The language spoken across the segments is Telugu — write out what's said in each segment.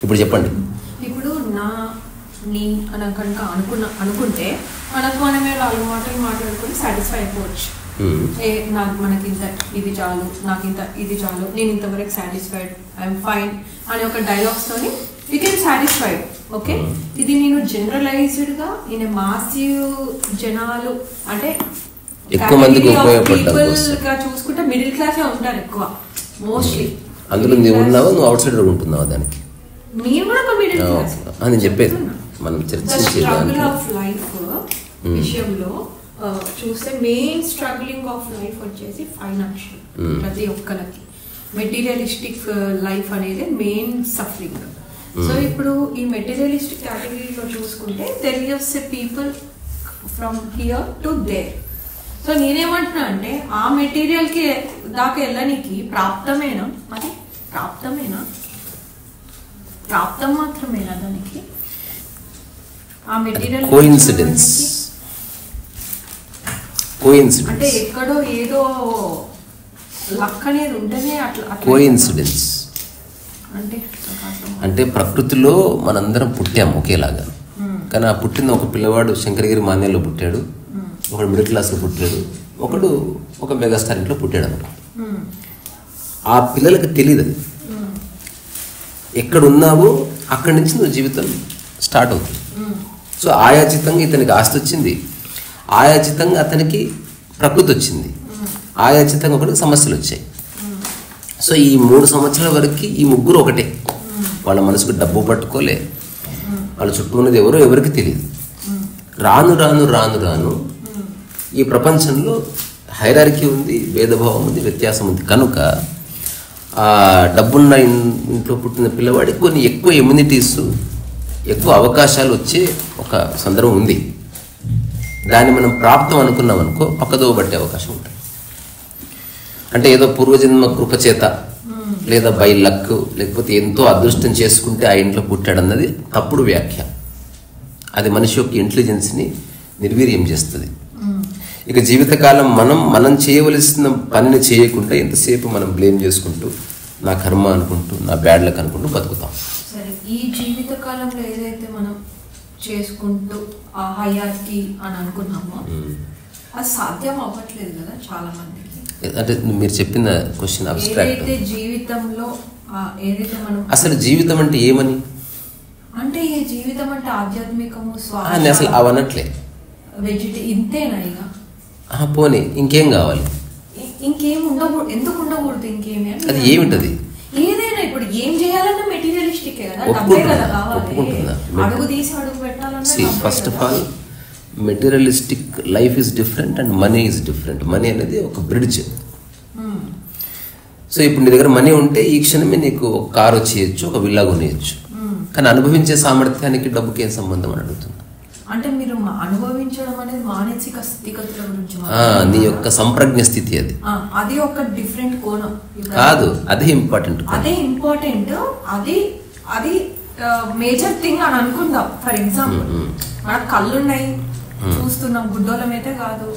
ఇప్పుడు చెప్పండి. ఇప్పుడు నీ అని కనుక అనుకుంటే మనకు మనమే 4 మాటలు మాట్లాడుకొని సాటిస్ఫై అయిపోవచ్చు. మనకి ఇంత ఇది చాలు, నాకు ఇంత ఇది చాలు, నేను ఇంతవరకు సాటిస్ఫైడ్, ఐఎమ్ ఫైన్ అనే ఒక డైలాగ్స్తోని యూ కెన్ సాటిస్ఫైడ్. ఓకే, ఇది నేను జనరలైజ్డ్గా నేను మాసివ్ జనాలు అంటే ఎక్కువ మందికి ఉపయోగపడగా చూసుకుంటే మిడిల్ క్లాసే ఉంటారు ఎక్కువ మోస్ట్లీ. అందులో నువ్వు ఉన్నావు, నువ్వు అవుట్ సైడర్ ఉంటున్నావు. దానికి మీరు కూడా ఒక మిడిల్ క్లాస్ అని చెప్పేది మనం చర్చించే స్ట్రగుల్ ఆఫ్ లైఫ్ విషయంలో చూస్తే మెయిన్ స్ట్రగ్లింగ్ ఆఫ్ లైఫ్ వచ్చేసి ఫైనాన్షియల్. ప్రతి ఒక్కరికి మెటీరియలిస్టిక్ లైఫ్ అనేది మెయిన్ సఫరింగ్. సో ఇప్పుడు ఈ మెటీరియలిస్టిక్ కేటగిరీలో చూసుకుంటే there is a people from here to their. So నేనేమంటున్నా అంటే ఆ మెటీరియల్ కి దాకా వెళ్ళడానికి ప్రాప్తమేనా, అది ప్రాప్తమేనా, ప్రాప్తం మాత్రమేనా దానికి? ఆ మెటీరియల్ కోఇన్సిడెన్స్ అంటే ఎక్కడో ఏదో లక్ అనేది ఉంటేనే అట్లా కోఇన్సిడెన్స్ అంటే ప్రకృతిలో మనందరం పుట్టాం ఒకేలాగా. కానీ ఆ పుట్టిన ఒక పిల్లవాడు శంకరగిరి మాన్యాల్లో పుట్టాడు, ఒకడు మిడిల్ క్లాస్లో పుట్టాడు, ఒకడు ఒక మెగాస్టార్ ఇంట్లో పుట్టాడు అనమాట. ఆ పిల్లలకి తెలియదు అది ఎక్కడున్నావో అక్కడి నుంచి నువ్వు జీవితం స్టార్ట్ అవుతుంది. సో ఆయాచితంగా ఇతనికి ఆస్తి వచ్చింది, ఆయాచితంగా అతనికి ప్రకృతి వచ్చింది, ఆయాచితంగా ఒకటికి సమస్యలు వచ్చాయి. సో ఈ 3 సంవత్సరాల వరకు ఈ ముగ్గురు ఒకటే. వాళ్ళ మనసుకు డబ్బు పట్టుకోలే, వాళ్ళ చుట్టూ ఉన్నది ఎవరో ఎవరికి తెలియదు. రాను రాను రాను రాను ఈ ప్రపంచంలో హైరార్కీ ఉంది, భేదభావం ఉంది, వ్యత్యాసం ఉంది. కనుక ఆ డబ్బున్న ఇంట్లో పుట్టిన పిల్లవాడికి కొన్ని ఎక్కువ ఇమ్యూనిటీస్, ఎక్కువ అవకాశాలు వచ్చే ఒక సందర్భం ఉంది. దాన్ని మనం ప్రాప్తం అనుకున్నాం అనుకో, పక్కదో పట్టే అవకాశం ఉంటుంది. అంటే ఏదో పూర్వజన్మ కృపచేత లేదా బై లక్ లేకపోతే ఎంతో అదృష్టం చేసుకుంటే ఆ ఇంట్లో పుట్టాడన్నది తప్పుడు వ్యాఖ్య. అది మనిషి యొక్క ఇంటెలిజెన్స్ని నిర్వీర్యం చేస్తుంది. ఇక జీవితకాలం మనం చేయవలసిన పనిని చేయకుండా ఎంతసేపు మనం బ్లేమ్ చేసుకుంటూ నా కర్మ అనుకుంటూ నా బ్యాడ్ లక్ అనుకుంటూ బతుకుతాం. సరే, ఈ జీవితకాలంలో ఏదైతే మనం చేసుకుంటూ ఆ హైరార్కీ అని అనుకున్నామో అది సాధ్యం అవ్వట్లేదు కదా చాలా మందికి. అంటే మీరు చెప్పిన క్వశ్చన్ అబ్స్ట్రాక్ట్. జీవితంలో ఏదైతే మనం అసలు జీవితం అంటే ఏమని అంటే ఈ జీవితం అంటే ఆధ్యాత్మికము అసలు అవనట్లే ఇంతేనా ఇక? పోనీ ఇంకేం కావాలి? ఇంకేం ఉండకూడదు. ఎందుకు ఉండకూడదు? ఇంకేమి అది ఏమిటది? ఏదైనా ఇప్పుడు ఏం చేయాలన్నా మెటీరియలిస్టిక్ కదా, డబ్బే కదా కావాలి. అడుగు తీసి అడుగు పెట్టాలన్నా first of all materialistic life is different and money is different. Money అనేది ఒక బ్రిడ్జ్. సో ఇప్పుడు నీ దగ్గర మనీ ఉంటే ఈ క్షణమే నీకు ఒక కారు వచ్చేయచ్చు, ఒక విల్లా కొనేయచ్చు. కానీ అనుభవించే సామర్థ్యానికి డబ్బుకి ఏం సంబంధం అని అడుగుతుంది. అంటే మీరు అనుభవించడం అనేది మానసిక స్థితిగతుల గురించి, నీ యొక్క సంప్రజ్ఞ స్థితి. అది ఒక డిఫరెంట్ కోణం కాదు, అదే ఇంపార్టెంట్. అదే ఇంపార్టెంట్, అది మేజర్ థింగ్ అని అనుకుందాం. ఫర్ ఎగ్జాంపుల్ మనకు కళ్ళున్నాయి, చూస్తున్నాం, గుడ్డోలం అయితే కాదు,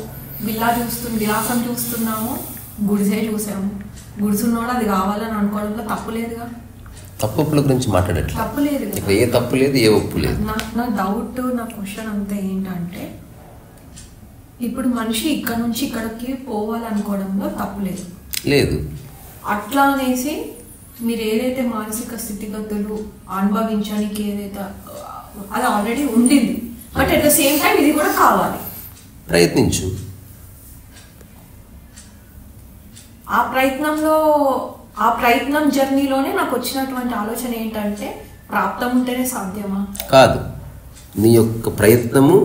విలాసం చూస్తున్నాము, గుడిసే చూసాము. గుడిసున్నోడు అది కావాలని అనుకోవడంలో తప్పు లేదుగా. తప్పుల గురించి మాట్లాడట్లేదు, తప్పు లేదు, ఇక్కడ ఏ తప్పు లేదు, ఏ ఒప్పు లేదు. నా డౌట్, నా క్వశ్చన్ అంతా ఏంటంటే ఇప్పుడు మనిషి ఇక్కడ నుంచి ఇక్కడికి పోవాలనుకోవడంలో తప్పు లేదు లేదు. అట్లా అనేసి మీరు ఏదైతే మానసిక స్థితిగతులు అనుభవించడానికి ఏదైతే అది ఆల్రెడీ ఉండింది, but at the same time ఇది కూడా కావాలి. ప్రయత్నించు. ఆ ప్రయత్నం జర్నీలోనే నాకు వచ్చినటువంటి ఆలోచన ఏంటంటే ప్రాప్తం ఉంటేనే సాధ్యమా? కాదు, నీ యొక్క ప్రయత్నము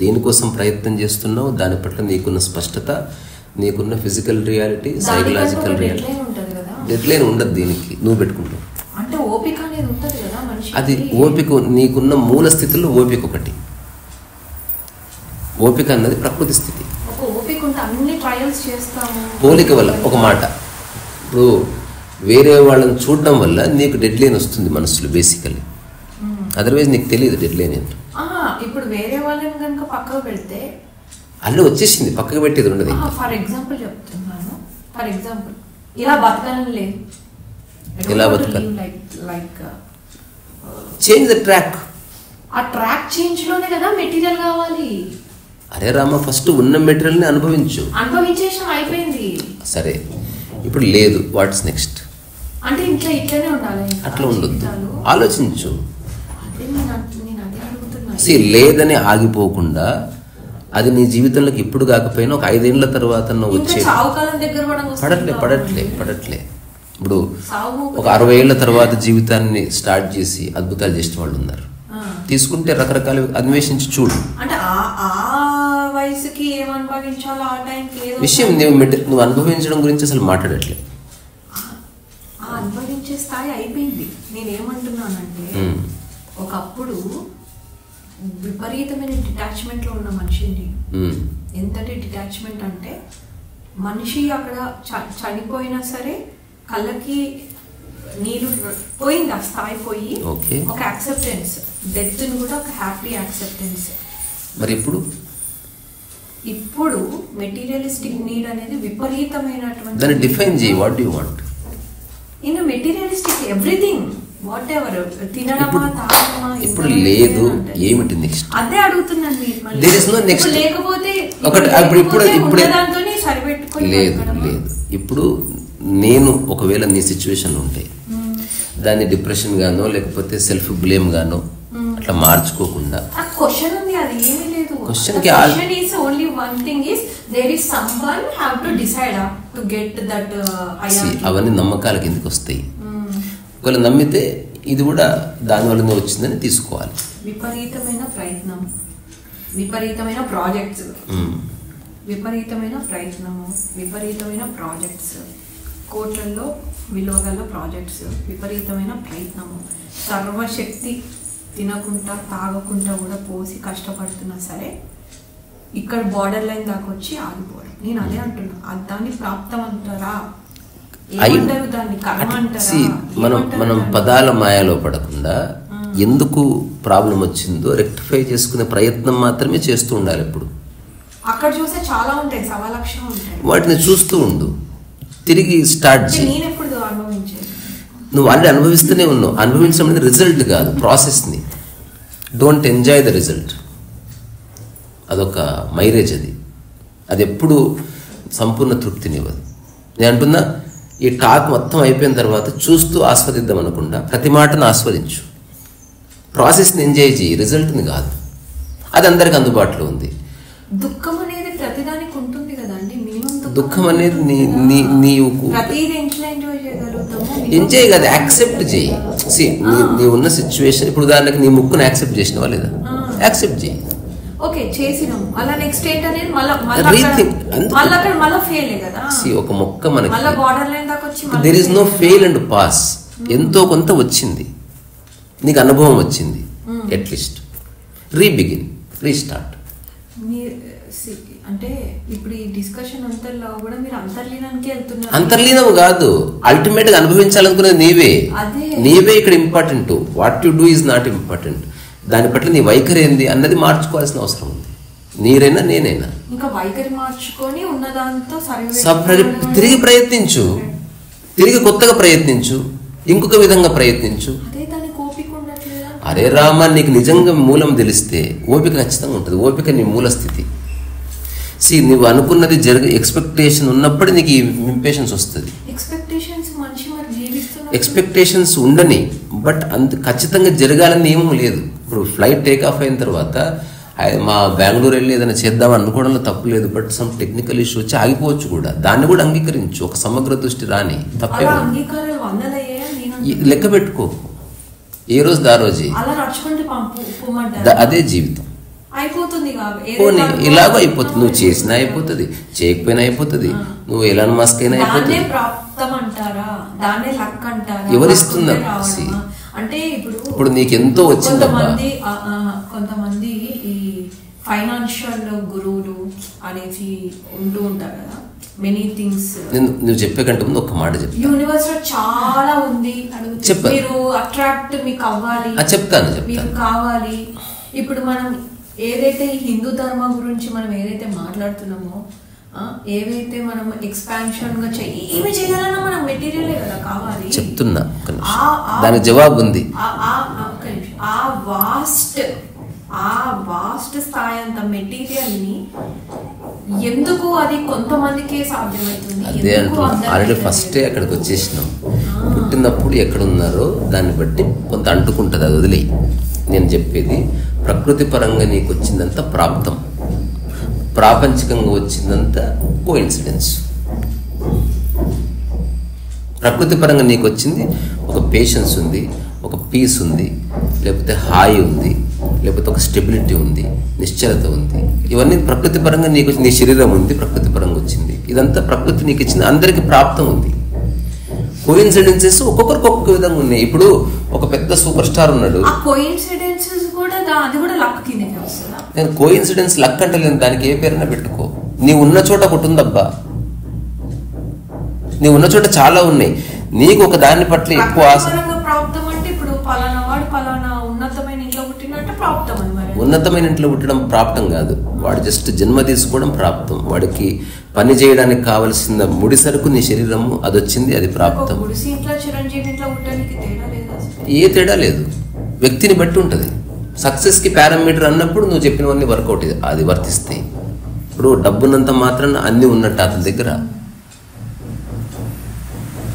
దేనికోసం ప్రయత్నం చేస్తున్నావు, దాని పట్ల నీకున్న స్పష్టత, నీకున్న physical reality, psychological reality. Dead line ఉండదు దీనికి, నువ్వు పెట్టుకుంటావు. అంటే ఓపిక అనేది ఉంటుంది కదా మనిషి. అది ఓపిక, నీకున్న మూల స్థితిలో ఓపిక ఒకటి. ఓపిక అన్నది ప్రకృతి స్థితి. ఓపిక ఉంటే అన్ని ట్రయల్స్ చేస్తాము. పోలిక వల్ల ఒక మాట, ఇప్పుడు వేరే వాళ్ళని చూడడం వల్ల నీకు డెడ్ లైన్ వస్తుంది మనసులో బేసికల్లీ. అదర్వైజ్ నీకు తెలియదు డెడ్ లైన్ ఏంటో. ఇప్పుడు వేరే వాళ్ళని కనుక పక్కకు పెడితే అల్లు వచ్చేసింది, పక్కకు పెట్టేది ఉండదు. ఫర్ ఎగ్జాంపుల్ చెప్తున్నాను, ఫర్ ఎగ్జాంపుల్ ఇలా బతకాలని లేదు, ఎలా బతకాలి? Like change the track. ఆ ట్రాక్ చేంజ్ లోనే కదా మెటీరియల్ కావాలి. అరే రామ, ఫస్ట్ ఉన్న మెటీరియల్ని అనుభవించేసాం, అయిపోయింది. సరే, ఇప్పుడు లేదు, వాట్స్ నెక్స్ట్? అంటే ఇంట్లో ఇట్లనే ఉండాలి. అట్లా ఉండొద్దు, ఆలోచించు. లేదని ఆగిపోకుండా అది నీ జీవితంలోకి ఇప్పుడు కాకపోయినా ఒక 5 ఏళ్ల తర్వాత నువ్వు వచ్చే పడట్లే. ఇప్పుడు ఒక 60 ఏళ్ల తర్వాత జీవితాన్ని స్టార్ట్ చేసి అద్భుతాలు చేసిన వాళ్ళు ఉన్నారు. తీసుకుంటే రకరకాల అన్వేషించి చూడు. విషయం నువ్వు అనుభవించడం గురించి అసలు మాట్లాడట్లే. అనుభవించే స్థాయి అయిపోయింది. నేనేమంటున్నానంటే ఒకప్పుడు విపరీతమైన డిటాచ్మెంట్ లో ఉన్న మనిషిని. ఎంతటి డిటాచ్మెంట్ అంటే మనిషి అక్కడ చనిపోయినా సరే కళ్ళకి నీళ్ళు పోయింది, ఆ స్థాయి పోయి ఒక యాక్సెప్టెన్స్, డెత్ ని కూడా ఒక హ్యాపీ యాక్సెప్టెన్స్. మరి ఇప్పుడు మెటీరియలిస్టిక్ నీడ్ అనేది విపరీతమైనటువంటి. దాన్ని డిఫైన్ చేయి. What do you want in materialistic everything, whatever, తినడమా తాగడమా. ఇప్పుడు లేదు, ఏమిటి నెక్స్ట్? అదే అడుగుతున్నాను. There is no next. లేకపోతే ఇప్పుడు దాంతోనే సరిపెట్టుకొని లేదు. ఇప్పుడు నేను ఒకవేళ నీ సిచ్యువేషన్ ఉంటే దాన్ని డిప్రెషన్ గానో లేకపోతే సెల్ఫ్ బ్లేమ్ గానో అట్లా మార్చుకోకుండా, క్వశ్చన్ ఉంది, అది ఏమీ లేదు. Question is only one thing is there is someone have to decide to get that. అవన్నీ నమ్మకాల కిందకి వస్తాయి. ఒకవేళ నమ్మితే ఇది కూడా దాని వల్లనే వచ్చిందని తీసుకోవాలి. విపరీతమైన ప్రయత్నం, విపరీతమైన ప్రాజెక్ట్స్, విపరీతమైన ప్రాజెక్ట్స్, కోట్లలో విలువగల ప్రాజెక్ట్స్, విపరీతమైన ప్రయత్నము, సర్వశక్తి తినకుండా తాగకుండా కూడా పోసి కష్టపడుతున్నా సరే ఇక్కడ బార్డర్ లైన్ దాకా వచ్చి ఆగిపోవడం. నేను అదే అంటున్నా, దాన్ని ప్రాప్తం అంటారా, ఏమంటారు దాన్ని, కర్మ అంటారా? మనం పదాల మాయలో పడకుండా ఎందుకు ప్రాబ్లం వచ్చిందో రెక్టిఫై చేసుకునే ప్రయత్నం మాత్రమే చేస్తూ ఉండాలి. ఎప్పుడు అక్కడ చూస్తే చాలా ఉంటాయి, 1,00,000 ఉంటాయి, వాటిని చూస్తూ ఉండు. తిరిగి స్టార్ట్ చేయి. నేను ఎప్పుడు అనుభవించేది, నువ్వు ఆల్రెడీ అనుభవిస్తూనే ఉన్నావు. అనుభవించడం అనేది రిజల్ట్ కాదు, ప్రాసెస్ని. Don't enjoy the result. అదొక మైరేజ్. అది ఎప్పుడు సంపూర్ణ తృప్తినివ్వదు. నేను అంటున్నా, ఈ టాక్ మొత్తం అయిపోయిన తర్వాత చూస్తూ ఆస్వాదిద్దాం అనకుండా ప్రతి మాటను ఆస్వాదించు. ప్రాసెస్ని ఎంజాయ్ చేయి, రిజల్ట్ని కాదు. అది అందరికి అందుబాటులో ఉంది. దుఃఖం అనేది ప్రతిదానికి ఉంటుంది కదండి. దుఃఖం అనేది నీకు ఎంజాయ్ కాదు, యాక్సెప్ట్ చేయి. నీ ఉన్న సిచ్యువేషన్, ఇప్పుడు ఉదాహరణకి నీ ముక్కును యాక్సెప్ట్ చేసినవా లేదా? యాక్సెప్ట్ చేయి. ఓకే, చేసినాం. అలా నెక్స్ట్ ఏంటి అనేది ఒక మొక్క మనకి there is no fail and pass. ఎంతో కొంత వచ్చింది, నీకు అనుభవం వచ్చింది. At least rebegin, restart. అంటే ఇప్పుడు ఈ డిస్కషన్ అంతర్లో కూడా మీరు అంతర్లీనానికి వెళ్తున్నారు. అంతర్లీనం కాదు, అల్టిమేట్ గా అనుభవించాలనుకునేది నీవే ఇక్కడ important. What you do is not important. దాని పట్ల నీ వైఖరి ఏంది అన్నది మార్చుకోవాల్సిన అవసరం ఉంది. నీరైనా నేనైనా ఇంకా వైఖరి మార్చుకొని ఉన్నదాంతో తిరిగి ప్రయత్నించు, తిరిగి కొత్తగా ప్రయత్నించు, ఇంకొక విధంగా ప్రయత్నించు. అరే రామా, నీకు నిజంగా మూలం తెలిస్తే ఓపిక ఖచ్చితంగా ఉంటుంది. ఓపిక నీ మూల స్థితి. నువ్వు అనుకున్నది ఎక్స్పెక్టేషన్ ఉన్నప్పుడు నీకు ఇంపేషన్స్ వస్తుంది. ఎక్స్పెక్టేషన్స్ ఉండని, బట్ అంత ఖచ్చితంగా జరగాలని నియమం లేదు. ఇప్పుడు ఫ్లైట్ టేక్ ఆఫ్ అయిన తర్వాత మా బెంగళూరు వెళ్ళి ఏదైనా చేద్దాం అనుకోవడంలో తప్పు లేదు. బట్ సమ్ టెక్నికల్ ఇష్యూ వచ్చి ఆగిపోవచ్చు కూడా. దాన్ని కూడా అంగీకరించు. ఒక సమగ్ర దృష్టి రాని తప్పే లెక్క పెట్టుకో. ఏ రోజు ఆ రోజే, అదే జీవితం. ఇలాగో అయిపోతుంది. నువ్వు చేసినా అయిపోతుంది, చేయకపోయినా అయిపోతుంది. నువ్వు ఎలాన్ మస్క్ అయినా అయిపోతుంది. ఎవరిస్తున్నారు? అంటే ఇప్పుడు నీకెంతో వచ్చింది. కొంతమంది ఈ ఫైనాన్షియల్ గురువులు అనేసి ఉంటూ ఉంటారు కదా. మెనీ థింగ్స్ నువ్వు చెప్పే కంటే ముందు ఒక మాట చెప్పు. యూనివర్స్ లో చాలా ఉంది, మీరు అట్రాక్ట్ మీకు అవ్వాలి. చెప్తాను, మీకు కావాలి. ఇప్పుడు మనం ఏదైతే ఈ హిందూ ధర్మం గురించి మనం ఏదైతే మాట్లాడుతున్నామో, ఏవైతే మనం ఎక్స్పాన్షన్ గా ఏమి చేయాలన్నా మనం మెటీరియలే కదా కావాలి. చెప్తున్నా, దానికి జవాబు ఉంది. ఆ వాస్ట్ స్థాయి అంత మెటీరియల్ ని ఎందుకు అది కొంతమందికే సాధ్యమవుతుంది? అదే అంటున్నాం, ఆల్రెడీ ఫస్టే అక్కడికి వచ్చేసినాం. పుట్టినప్పుడు ఎక్కడున్నారో దాన్ని బట్టి కొంత అంటుకుంటుంది, అది వదిలే. నేను చెప్పేది ప్రకృతి పరంగా నీకు వచ్చిందంతా ప్రాప్తం, ప్రాపంచికంగా వచ్చిందంతా కోఇన్సిడెన్స్. ప్రకృతి పరంగా నీకు వచ్చింది ఒక పేషెన్స్ ఉంది, ఒక పీస్ ఉంది, లేకపోతే హాయి ఉంది, లేకపోతే ఒక స్టెబిలిటీ ఉంది, నిశ్చలత ఉంది. ఇవన్నీ ప్రకృతి పరంగా నీకు నీ శరీరం ఉంది, ప్రకృతి పరంగా వచ్చింది. ఇదంతా ప్రకృతి నీకు ఇచ్చింది, అందరికీ ప్రాప్తం ఉంది. కోఇన్సిడెన్సెస్ ఒక్కొక్కరికి ఒక్కొక్క విధంగా ఉన్నాయి. ఇప్పుడు ఒక పెద్ద సూపర్ స్టార్ ఉన్నాడు, నేను కోఇన్సిడెన్స్ లక్ అంటే లేదు, దానికి ఏ పేరైనా పెట్టుకో. నీ ఉన్న చోట ఒకటి ఉందబ్బా, నీ ఉన్న చోట చాలా ఉన్నాయి. నీకు ఒక దాని పట్ల ఎక్కువ ఆశ. ఉన్నతమైన ఇంట్లో పుట్టడం ప్రాప్తం కాదు, వాడు జస్ట్ జన్మ తీసుకోవడం ప్రాప్తం. వాడికి పని చేయడానికి కావలసిన ముడి సరుకు నీ శరీరము, అది వచ్చింది, అది ప్రాప్తం. ఏ తేడా లేదు, వ్యక్తిని బట్టి ఉంటుంది. సక్సెస్ కి పారామీటర్ అన్నప్పుడు నువ్వు చెప్పినవన్నీ వర్కౌట్ అది వర్తిస్తాయి. ఇప్పుడు డబ్బున్నంత మాత్రాన అన్ని ఉన్నట్టు అతని దగ్గర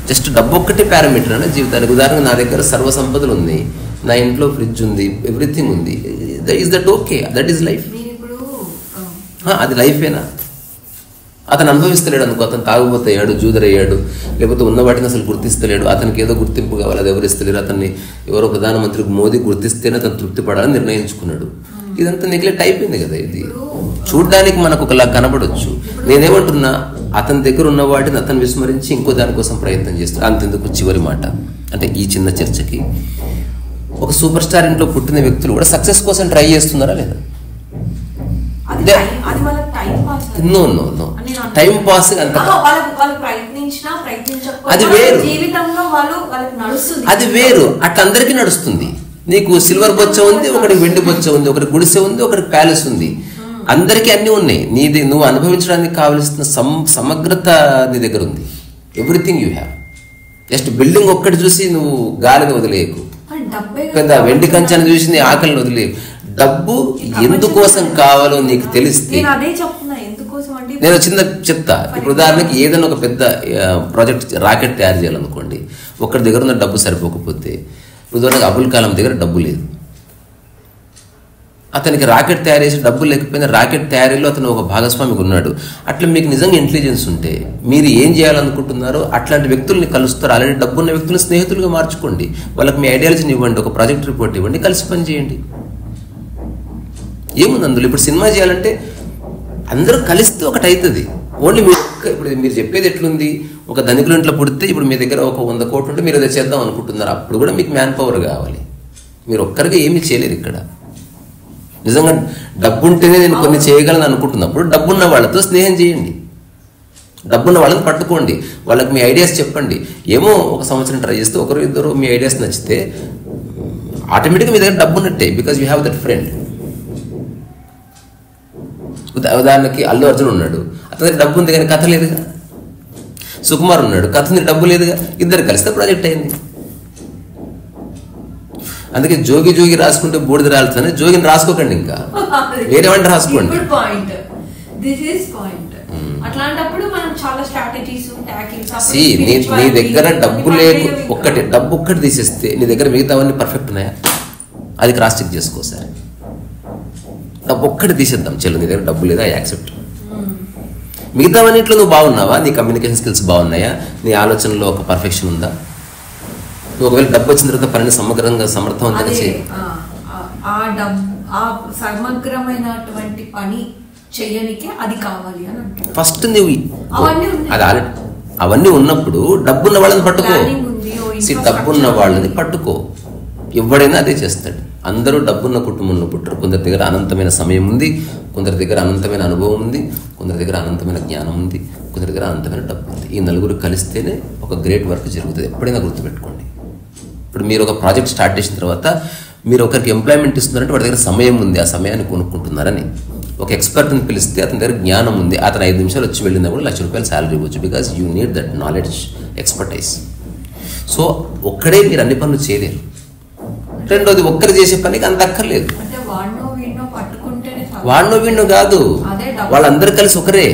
జస్ట్ డబ్బు ఒక్కటే పారామీటర్ అన్న జీవితానికి. ఉదాహరణగా నా దగ్గర సర్వ సంపదలు ఉన్నాయి, నా ఇంట్లో ఫ్రిడ్జ్ ఉంది, ఎవ్రీథింగ్ ఉంది. Is that okay? That is life. అది లైఫేనా? అతను అనుభవిస్తలేడు అనుకో, అతను తాగుబోతయ్యాడు, జూదరయ్యాడు, లేకపోతే ఉన్న వాటిని అసలు గుర్తిస్తలేడు, అతనికి ఏదో గుర్తింపు కావాలి, అది ఎవరు ఇస్తలేరు. అతన్ని ఎవరో ప్రధానమంత్రి మోదీ గుర్తిస్తేనే అతను తృప్తి పడాలని నిర్ణయించుకున్నాడు. ఇదంతా నెగ్లెక్ట్ అయిపోయింది కదా. ఇది చూడ్డానికి మనకు ఒకలా కనబడొచ్చు. నేనేమంటున్నా, అతని దగ్గర ఉన్న వాటిని అతను విస్మరించి ఇంకో దానికోసం ప్రయత్నం చేస్తాడు. అంతెందుకు, చివరి మాట అంటే ఈ చిన్న చర్చకి, ఒక సూపర్ స్టార్ ఇంట్లో పుట్టిన వ్యక్తులు కూడా సక్సెస్ కోసం ట్రై చేస్తున్నారా లేదా? No no no, time pass అంత అది వేరు, అది వేరు. అట్లా అందరికీ నడుస్తుంది. నీకు సిల్వర్ బొచ్చ ఉంది, ఒకరికి వెండి బొచ్చ ఉంది, ఒకరికి గుడిసె ఉంది, ఒకరికి ప్యాలెస్ ఉంది. అందరికీ అన్నీ ఉన్నాయి. నీది నువ్వు అనుభవించడానికి కావలసిన సమగ్రత నీ దగ్గర ఉంది. Everything you have. Just building ఒక్కటి చూసి నువ్వు గాలిని వదిలేయకు, పెద్ద వెండి కంచాన్ని చూసి నీ ఆకలిని వదిలేయకు. డబ్బు ఎందుకోసం కావాలో నీకు తెలిస్తే, నేను చిన్న చెప్తా. ఇప్పుడు ఉదాహరణకి ఏదైనా ఒక పెద్ద ప్రాజెక్ట్, రాకెట్ తయారు చేయాలనుకోండి, ఒక్కడి దగ్గర ఉన్న డబ్బు సరిపోకపోతే, ఉదాహరణకి అబుల్ కలాం దగ్గర డబ్బు లేదు, అతనికి రాకెట్ తయారు చేసి డబ్బు లేకపోయినా రాకెట్ తయారీలో అతను ఒక భాగస్వామిగా ఉన్నాడు. అట్లా మీకు నిజంగా ఇంటెలిజెన్స్ ఉంటే మీరు ఏం చేయాలనుకుంటున్నారో అట్లాంటి వ్యక్తుల్ని కలుస్తారు. ఆల్రెడీ డబ్బున్న వ్యక్తులను స్నేహితులుగా మార్చుకోండి, వాళ్ళకి మీ ఐడియాలజీని ఇవ్వండి, ఒక ప్రాజెక్ట్ రిపోర్ట్ ఇవ్వండి, కలిసి పని చేయండి. ఏముంది అందులో? ఇప్పుడు సినిమా చేయాలంటే అందరూ కలిస్తే ఒకటి అవుతుంది. ఓన్లీ మీరు ఇప్పుడు మీరు చెప్పేది ఎట్లుంది, ఒక ధనికుల ఇంట్లో పుడితే ఇప్పుడు మీ దగ్గర ఒక 100 కోట్లు ఉంటే మీరు అదే చేద్దాం అనుకుంటున్నారు. అప్పుడు కూడా మీకు మ్యాన్ పవర్ కావాలి. మీరు ఒక్కరిగా ఏమీ చేయలేరు ఇక్కడ. నిజంగా డబ్బు ఉంటేనే నేను కొన్ని చేయగలను అనుకుంటున్నప్పుడు డబ్బున్న వాళ్ళతో స్నేహం చేయండి, డబ్బున్న వాళ్ళని పట్టుకోండి, వాళ్ళకి మీ ఐడియాస్ చెప్పండి. ఏమో ఒక సంవత్సరం ట్రై చేస్తే ఒకరు ఇద్దరు మీ ఐడియాస్ నచ్చితే ఆటోమేటిక్గా మీ దగ్గర డబ్బు ఉన్నట్టే, because you have that friend. ఉదాహరణకి అల్లు అర్జున్ ఉన్నాడు, అతని దగ్గర డబ్బు ఉంది కానీ కథ లేదుగా. సుకుమార్ ఉన్నాడు, కథ ఉంది, డబ్బు లేదుగా. ఇద్దరు కలిస్తే ప్రాజెక్ట్ అయింది. అందుకే జోగి జోగి రాసుకుంటే బూడిద రాలుతుంది. జోగిని రాసుకోకండి, ఇంకా వేరే వంట రాసుకోండి. నీ దగ్గర డబ్బు లేకు డబ్బు ఒక్కటి తీసేస్తే నీ దగ్గర మిగతావన్నీ పర్ఫెక్ట్ ఉన్నాయా, అది క్రాస్ చెక్ చేసుకో సార్. డబ్బు ఒక్కటి తీసేద్దాం, చెల్లు నీ దగ్గర డబ్బు లేదా, యాక్సెప్ట్. మిగతావన్నింటిలో నువ్వు బాగున్నావా, నీ కమ్యూనికేషన్ స్కిల్స్ బాగున్నాయా, నీ ఆలోచనలో ఒక పర్ఫెక్షన్ ఉందా? ఒకవేళ డబ్బు వచ్చిన తర్వాత పనిని సమగ్రంగా సమర్థవంతంగా చేయాలి. సమగ్రమైనటువంటి పని చేయడానికి అది కావాలి అని అంటారు. ఫస్ట్ నువ్వు అది అవన్నీ ఉన్నప్పుడు డబ్బున్న వాళ్ళని పట్టుకో. డబ్బున్న వాళ్ళని పట్టుకో, ఎవడైనా అదే చేస్తాడు. అందరూ డబ్బున్న కుటుంబంలో పుట్టరు. కొందరి దగ్గర అనంతమైన సమయం ఉంది, కొందరి దగ్గర అనంతమైన అనుభవం ఉంది, కొందరి దగ్గర అనంతమైన జ్ఞానం ఉంది, కొందరి దగ్గర అనంతమైన డబ్బు ఉంది. ఈ నలుగురు కలిస్తేనే ఒక గ్రేట్ వర్క్ జరుగుతుంది. ఎప్పుడైనా గుర్తుపెట్టుకోండి. ఇప్పుడు మీరు ఒక ప్రాజెక్ట్ స్టార్ట్ చేసిన తర్వాత మీరు ఒకరికి ఎంప్లాయ్మెంట్ ఇస్తున్నారంటే వాడి దగ్గర సమయం ఉంది, ఆ సమయాన్ని కొనుక్కుంటున్నారని. ఒక ఎక్స్పర్ట్ని పిలిస్తే అతని దగ్గర జ్ఞానం ఉంది, అతను 5 నిమిషాలు వచ్చి వెళ్ళినా కూడా ₹1,00,000 శాలరీ ఇవ్వచ్చు. Because you need that knowledge, expertise. So ఒక్కడే మీరు అన్ని పనులు చేయలేరు. రెండోది ఒక్కరు చేసే పనికి అంత అక్కర్లేదు. వాడినో వీడినో కాదు, వాళ్ళందరూ కలిసి ఒకరే.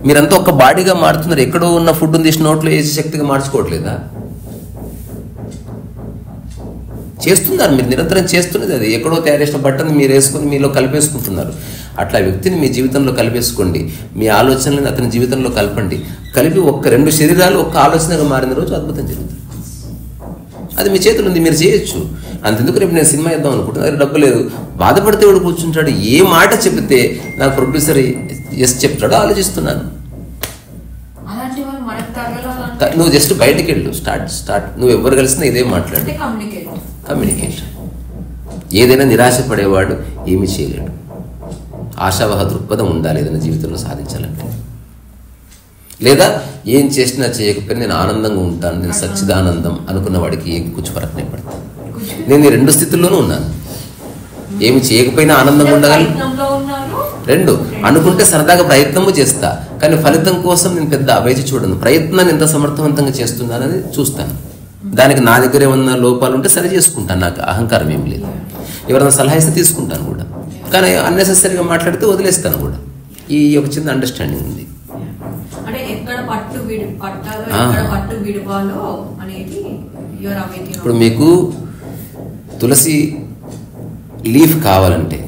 మీరంతా ఒక్క బాడీగా మారుతున్నారు. ఎక్కడో ఉన్న ఫుడ్ తీసి నోట్లో వేసి శక్తిగా మార్చుకోవట్లేదా? చేస్తున్నారు, మీరు నిరంతరం చేస్తున్నది అది. ఎక్కడో తయారు చేసిన బట్టను మీరు వేసుకుని మీలో కలిపేసుకుంటున్నారు. అట్లా వ్యక్తిని మీ జీవితంలో కలిపేసుకోండి. మీ ఆలోచనలను అతని జీవితంలో కలపండి. కలిపి ఒక్క 2 శరీరాలు ఒక్క ఆలోచనగా మారిన రోజు అద్భుతం జరుగుతుంది. అది మీ చేతులు ఉంది, మీరు చేయొచ్చు. అంతెందుకు రేపు నేను సినిమా ఇద్దాం అనుకుంటున్నా, అది డబ్బు లేదు, బాధపడితే వాడు కూర్చుంటాడు. ఏ మాట చెబితే నాకు ప్రొడ్యూసర్ ఎస్ చెప్తాడో ఆలోచిస్తున్నాను. నువ్వు జస్ట్ బయటకు వెళ్ళు, స్టార్ట్. నువ్వు ఎవరు కలిసినా ఇదే మాట్లాడు. కమ్యూనికేషన్. ఏదైనా నిరాశపడేవాడు ఏమీ చేయలేడు. ఆశావహ దృక్పథం ఉండాలి ఏదైనా జీవితంలో సాధించాలంటే. లేదా ఏం చేసినా చేయకపోయినా నేను ఆనందంగా ఉంటాను, నేను సచ్చిదానందం అనుకున్న వాడికి ఏం కూర్చు ఫరకనే పడతాను. నేను ఈ 2 స్థితుల్లోనూ ఉన్నాను. ఏమి చేయకపోయినా ఆనందంగా ఉండగలను. 2 అనుకుంటే సరదాగా ప్రయత్నము చేస్తా, కానీ ఫలితం కోసం నేను పెద్ద అవేచి చూడను. ప్రయత్నాన్ని ఎంత సమర్థవంతంగా చేస్తున్నానని చూస్తాను. దానికి నా దగ్గర ఏమన్నా లోపాలు ఉంటే సరి చేసుకుంటాను. నాకు అహంకారం ఏం లేదు. ఎవరైనా సలహా ఇస్తే తీసుకుంటాను కూడా, కానీ అన్నెసెసరీగా మాట్లాడితే వదిలేస్తాను కూడా. ఈ ఒక చిన్న అండర్స్టాండింగ్ ఉంది. ఇప్పుడు మీకు తులసి లీఫ్ కావాలంటే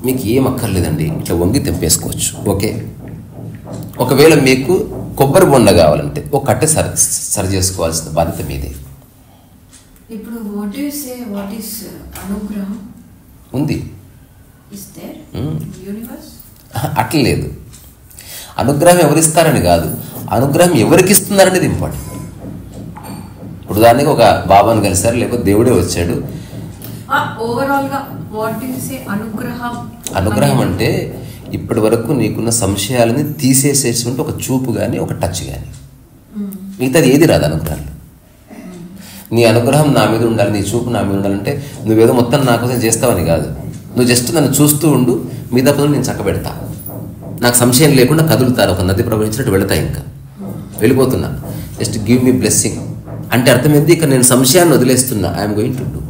మీకు ఏం అక్కర్లేదండి, ఇట్లా వంగి తెంపేసుకోవచ్చు. ఓకే. ఒకవేళ మీకు కొబ్బరి బొండ కావాలంటే ఒక కట్టె సరి చేసుకోవాల్సిన బాధ్యత మీదే. ఇప్పుడు ఉంది. అట్లా లేదు. అనుగ్రహం ఎవరిస్తారని కాదు, అనుగ్రహం ఎవరికి ఇస్తున్నారనేది ఇంపార్టెంట్. ఇప్పుడు దానికి ఒక బాబాను కలిసారు, లేకపోతే దేవుడే వచ్చాడు. అనుగ్రహం అంటే ఇప్పటి వరకు నీకున్న సంశయాలని తీసేసేటువంటి ఒక చూపు కానీ ఒక టచ్ కానీ, మిగతాది ఏది రాదు అనుగ్రహాలు. నీ అనుగ్రహం నా మీద ఉండాలి, నీ చూపు నా మీద ఉండాలంటే నువ్వేదో మొత్తం నా కోసం చేస్తావని కాదు. నువ్వు జస్ట్ నన్ను చూస్తూ ఉండు, మిగతా పనులు నేను చక్కబెడతా. నాకు సంశయం లేకుండా కదులుతారు, ఒక నది ప్రవహించినట్టు వెళతా, ఇంకా వెళ్ళిపోతున్నా. జస్ట్ గివ్ మీ బ్లెస్సింగ్ అంటే అర్థమైంది. ఇక నేను సంశయాన్ని వదిలేస్తున్నా, ఐఎమ్ గోయింగ్ టు డూ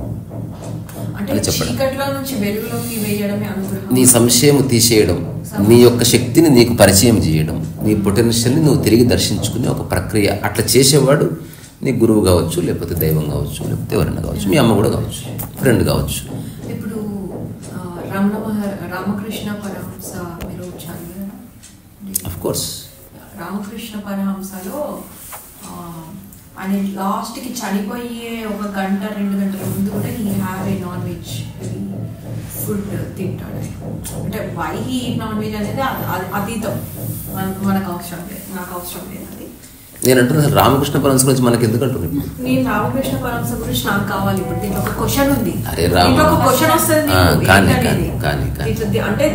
అని చెప్పడం. నీ సంశయం తీసేయడం, నీ యొక్క శక్తిని నీకు పరిచయం చేయడం, నీ పొటెన్షియల్ని నువ్వు తిరిగి దర్శించుకునే ఒక ప్రక్రియ. అట్లా చేసేవాడు నీ గురువు కావచ్చు, లేకపోతే దైవం కావచ్చు, లేకపోతే ఎవరైనా కావచ్చు, మీ అమ్మ కూడా కావచ్చు, ఫ్రెండ్ కావచ్చు. ఇప్పుడు రామకృష్ణ పరమహంస మీరు చదివారా? Of course. రామకృష్ణ పరమహంసలో ఆయన లాస్ట్కి చనిపోయే 1 గంట 2 గంటల ముందు కూడా ఈ have a non veg food తింటాడు. అంటే వై ఈ నాన్ వెజ్ అనేది అతీతం, మనకు అవసరం లేదు, నాకు అవసరం లేదు. అది నేను అంటున్నా రామకృష్ణ పరమహంస గురించి మనకి ఎందుకు అంటున్నాను? నేను రామకృష్ణ పరమహంస గురించి నాకు కావాలి. ఇప్పుడు దీంట్లో ఒక క్వశ్చన్ ఉంది, ఒక క్వశ్చన్ వస్తుంది అంటే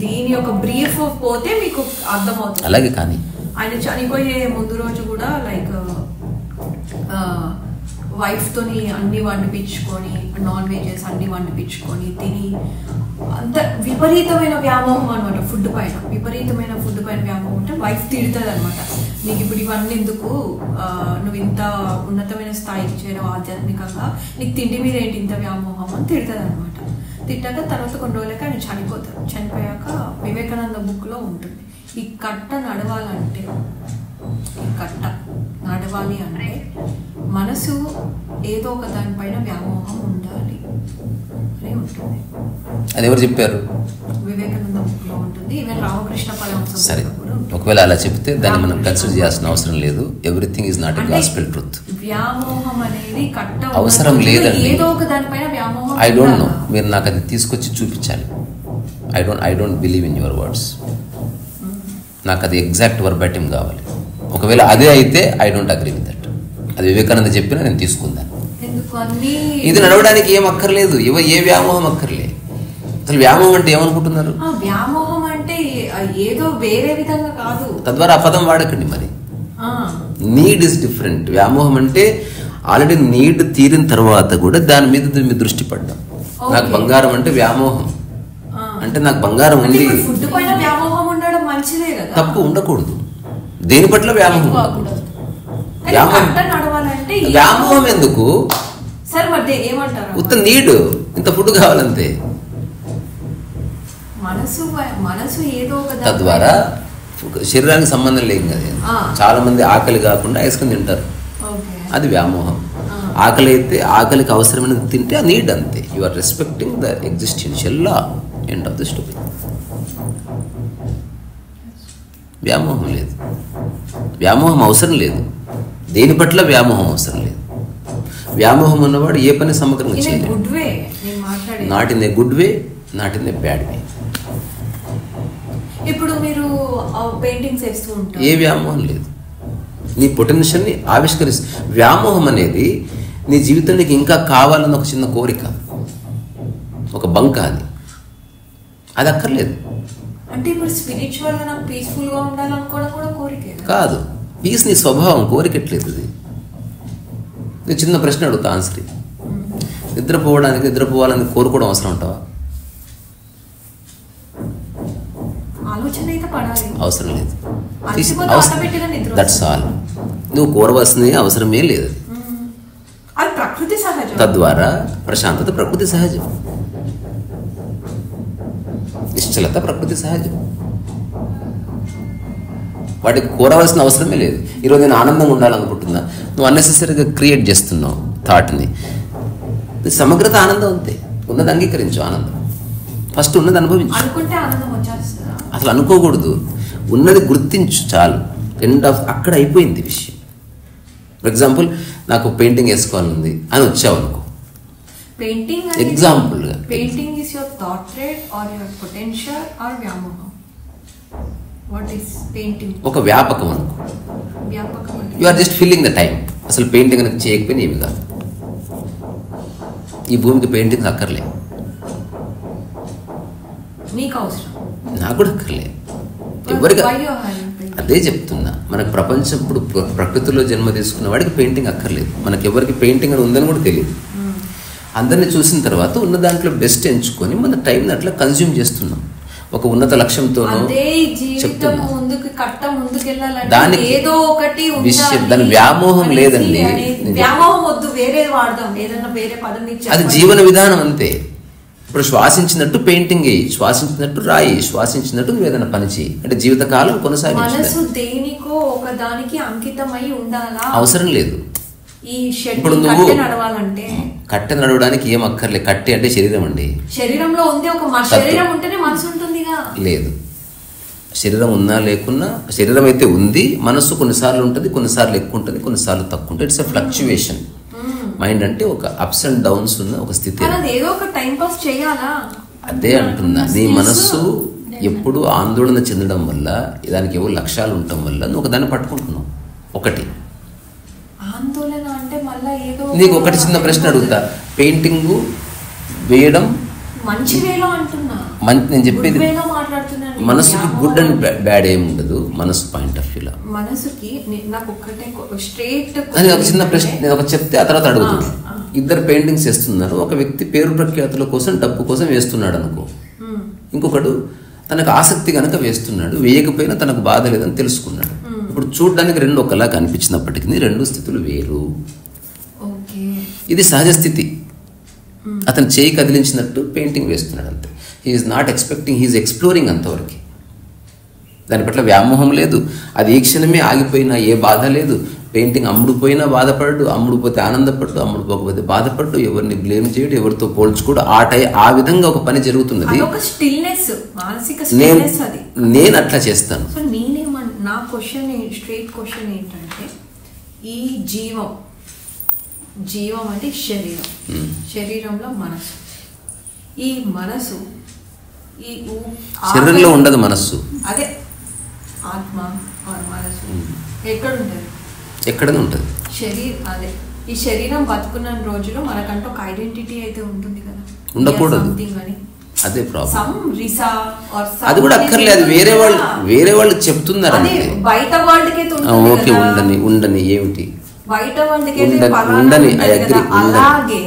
దీని యొక్క బ్రీఫ్ పోతే మీకు అర్థమవుతుంది. అలాగే. కానీ ఆయన చనిపోయే ముందు రోజు కూడా లైక్ వైఫ్ తోని అన్ని వండిపించుకొని, నాన్ వెజెస్ అన్ని వండిపించుకొని తిని, అంత విపరీతమైన వ్యామోహం అనమాట ఫుడ్ పైన. విపరీతమైన ఫుడ్ పైన వ్యామోహం అంటే వైఫ్ తిడుతుంది అనమాట. నీకు ఇప్పుడు ఇవన్నీ ఎందుకు, నువ్వు ఇంత ఉన్నతమైన స్థాయికి చేరావు ఆధ్యాత్మికంగా, నీకు తిండి మీద ఏంటి ఇంత వ్యామోహం అని తిడుతుంది అనమాట. తిట్టాక తర్వాత కొన్ని రోజులకి ఆయన చనిపోతారు. చనిపోయాక వివేకానంద బుక్లో ఉంటుంది, ఈ కట్ట నడవాలంటే, ఈ కట్ట నడవాలి అంటే మనసు ఏదో ఒక దానిపైన వ్యామోహం ఉండాలి అని ఉంటుంది. అది ఎవరు చెప్పారు? వివేకానంద బుక్లో ఉంటుంది. ఈవెన్ రామకృష్ణ పరమహంస. సరే, ఒకవేళ అలా చెప్తే దాన్ని మనం కన్సిడర్ చేయాల్సిన అవసరం లేదు. Everything is not a gospel truth. వ్యామోహం అనేది కట్ట అవసరం లేదండి. ఏదో ఒక దానిపైన వ్యామోహం. ఐ డోంట్ నో, మీరు నాకు అది తీసుకొచ్చి చూపించాలి. I don't believe in your words. నాకు అది ఎగ్జాక్ట్ వర్బాటిమ్ కావాలి. ఒకవేళ అదే అయితే I don't agree with that. అది వివేకానంద చెప్పినా నేను తీసుకుందాను. ఇది నడవడానికి ఏం అక్కర్లేదు, ఏ వ్యామోహం అక్కర్లే. అసలు వ్యామోహం అంటే ఏమనుకుంటున్నారు? వ్యామోహం అంటే ఏదో వేరే విధంగా కాదు. తద్వారా ఆ పదం వాడకండి. మరి నీడ్ ఇస్ డిఫరెంట్. వ్యామోహం అంటే ఆల్రెడీ నీడ్ తీరిన తర్వాత కూడా దాని మీద మీ దృష్టి పడ్డం. నాకు బంగారం అంటే వ్యామోహం, అంటే నాకు బంగారం ఉంది. తప్పు ఉండకూడదు. దేని పట్ల వ్యామోహం ఉండకూడదు. వ్యామోహం ఎందుకు? సార్ మరి ఏమంటారు? ఉత్త నీడ్, ఇంత ఫుడ్ కావాలంతే. మనసు ఏదో ఒక తద్వారా శరీరానికి సంబంధం లేదు కదా. చాలా మంది ఆకలి కాకుండా ఐస్ క్రీమ్ తింటారు, అది వ్యామోహం. ఆకలి అయితే ఆకలికి అవసరమైనది తింటే ఆ నీడ్ అంతే. You are respecting the existential law, end of the story. వ్యామోహం లేదు, వ్యామోహం అవసరం లేదు, దేని పట్ల వ్యామోహం అవసరం లేదు. వ్యామోహం ఉన్నవాడు ఏ పని సమగ్రంగా చేయలేదు. Not in a good way, not in a bad way. ఇప్పుడు మీరు పెయింటింగ్స్ వేస్తూ ఉంటారు, ఏ వ్యామోహం లేదు, నీ పొటెన్షియల్ని ఆవిష్కరిస్తు. వ్యామోహం అనేది నీ జీవితానికి ఇంకా కావాలన్న ఒక చిన్న కోరిక, ఒక బంక, అది అక్కర్లేదు. అంటే ఇప్పుడు స్పిరిచువల్ గా నాకు పీస్ఫుల్ గా ఉండాలనుకోవడం కూడా కోరికే కాదు. పీస్ నీ స్వభావం, కోరికట్లేదు అది. నేను చిన్న ప్రశ్న అడుగుతా, ఆన్సర్. నిద్రపోవాలని కోరుకోవడం అవసరం ఉంటావా? అవసరం లేదు. That's all. నువ్వు కోరవలసింది అవసరమే లేదు. తద్వారా ప్రశాంతత ప్రకృతి సహజం, నిశ్చలత ప్రకృతి సహజం. వాటికి కోరవలసిన అవసరమే లేదు. ఈరోజు నేను ఆనందంగా ఉండాలనుకుంటున్నా, నువ్వు అన్నెసెసరీగా క్రియేట్ చేస్తున్నావు థాట్ని. సమగ్రత ఆనందం అంతే. ఉన్నది అంగీకరించు, ఆనందం ఫస్ట్ ఉన్నది అనుభవించు. అసలు అనుకోకూడదు, ఉన్నది గుర్తించు చాలు. ఎండ్ ఆఫ్ అక్కడ అయిపోయింది విషయం. ఫర్ ఎగ్జాంపుల్, నాకు పెయింటింగ్ వేసుకోవాలని అని వచ్చావు అనుకో, ఎగ్జాంపుల్గా. Painting is your thought rate or your potential or వ్యామోహం? What is painting? ఒక వ్యాపకం అనుకో. You are just filling the time. అసలు పెయింటింగ్ అనేది చేయకపోయినా ఏమి కాదు. ఈ భూమికి పెయింటింగ్ అక్కర్లే, నాకు కూడా అక్కర్లే, ఎవరికి. అదే చెప్తున్నా, మనకు ప్రపంచం ఇప్పుడు ప్రకృతిలో జన్మ తీసుకున్న వాడికి పెయింటింగ్ అక్కర్లేదు. మనకి ఎవరికి పెయింటింగ్ అని ఉందని కూడా తెలియదు. అందరినీ చూసిన తర్వాత ఉన్న దాంట్లో బెస్ట్ ఎంచుకొని మన టైంని అట్లా కన్జ్యూమ్ చేస్తున్నాం. ఒక ఉన్నత లక్ష్యంతోనూ చెప్తున్నా. దానికి విషయం, దాని వ్యామోహం లేదండి. అది జీవన విధానం అంతే. ఇప్పుడు శ్వాసించినట్టు పెయింటింగ్ వేయి, శ్వాసించినట్టు రాయి, శ్వాసించినట్టు నువ్వు ఏదైనా పని చేయి. అంటే జీవితకాలం కొనసాగించు. అవసరం లేదు. ఇప్పుడు నువ్వు కట్టె నడవడానికి ఏం అక్కర్లే. కట్టె అంటే శరీరం అండి. శరీరంలో ఉంది ఒక శరీరం ఉంటేనే మనసు ఉంటుందిగా. లేదు, శరీరం ఉన్నా లేకున్నా, శరీరం అయితే ఉంది, మనస్సు కొన్నిసార్లు ఉంటుంది, కొన్నిసార్లు ఎక్కువ ఉంటుంది, కొన్నిసార్లు తక్కువ ఉంటుంది. It's a fluctuation. మైండ్ అంటే ఒక అప్స్ అండ్ డౌన్స్ ఉన్న ఒక స్థితి. అదే అంటున్నా, నీ మనస్సు ఎప్పుడు ఆందోళన చెందడం వల్ల, దానికి ఏవో లక్ష్యాలు ఉండటం వల్ల నువ్వు ఒకదాన్ని పట్టుకుంటున్నావు. ఒకటి ఆందోళన అంటే మళ్ళీ ఏదో. నీకు ఒకటి చిన్న ప్రశ్న అడుగుతా, పెయింటింగ్ వేయడం మంచి వేలో అంటున్నా, నేను చెప్పేది మనసుకి గుడ్ అండ్ బ్యాడ్ ఏమి ఉండదు. మనసు పాయింట్ ఆఫ్ వ్యూలో మనసుకి నాకు ఒక్కటే స్ట్రైట్ అని ఒక చిన్న ప్రశ్న నేను ఒక చెప్తే ఆ తర్వాత అడుగుతుంది. ఇద్దరు పెయింటింగ్స్ వేస్తున్నారు. ఒక వ్యక్తి పేరు ప్రఖ్యాతుల కోసం, డబ్బు కోసం వేస్తున్నాడు అనుకో, ఇంకొకడు తనకు ఆసక్తి కనుక వేస్తున్నాడు, వేయకపోయినా తనకు బాధ లేదని తెలుసుకున్నాడు. ఇప్పుడు చూడడానికి రెండు ఒకలా కనిపించినప్పటికీ రెండు స్థితులు వేరు. ఇది సహజ స్థితి. అతను చేయి కదిలించినట్టు పెయింటింగ్ వేస్తున్నాడు అంతే. He is not expecting, he is exploring అంతవరకు. దాని పట్ల వ్యామోహం లేదు. అది ఈ క్షణమే ఆగిపోయినా ఏ బాధ లేదు. పెయింటింగ్ అమ్ముడుపోయినా బాధపడ్డు, అమ్ముడుపోతే ఆనందపడ్డు, అమ్ముడుపోకపోతే బాధపడ్డు, ఎవరిని బ్లేమ్ చేయడు, ఎవరితో పోల్చుకోడు. ఆ విధంగా ఒక పని జరుగుతున్నది. నేను అట్లా చేస్తాను. నా క్వశ్చన్, స్ట్రైట్ క్వశ్చన్ ఏంటంటే, ఈ జీవం అంటే శరీరం, శరీరంలో మనసు. ఈ మనసు ఈ శరీరంలో ఉండదు మనస్సు. అదే ఆత్మ మనసు ఎక్కడ ఉంటుంది? ఎక్కడనే ఉంటుంది. అదే ఈ శరీరం బతుకున్న రోజులో మనకంటూ ఒక ఐడెంటిటీ అయితే ఉంటుంది కదా. ఉండకూడదు, అదే ప్రాబ్లం. అది కూడా అక్కర్లేదు, వేరే వాళ్ళు చెప్తున్నారు. బయట వరల్డ్కి ఓకే, ఉండని ఏమిటి బయట వరల్డ్కి ఉండని. అలాగే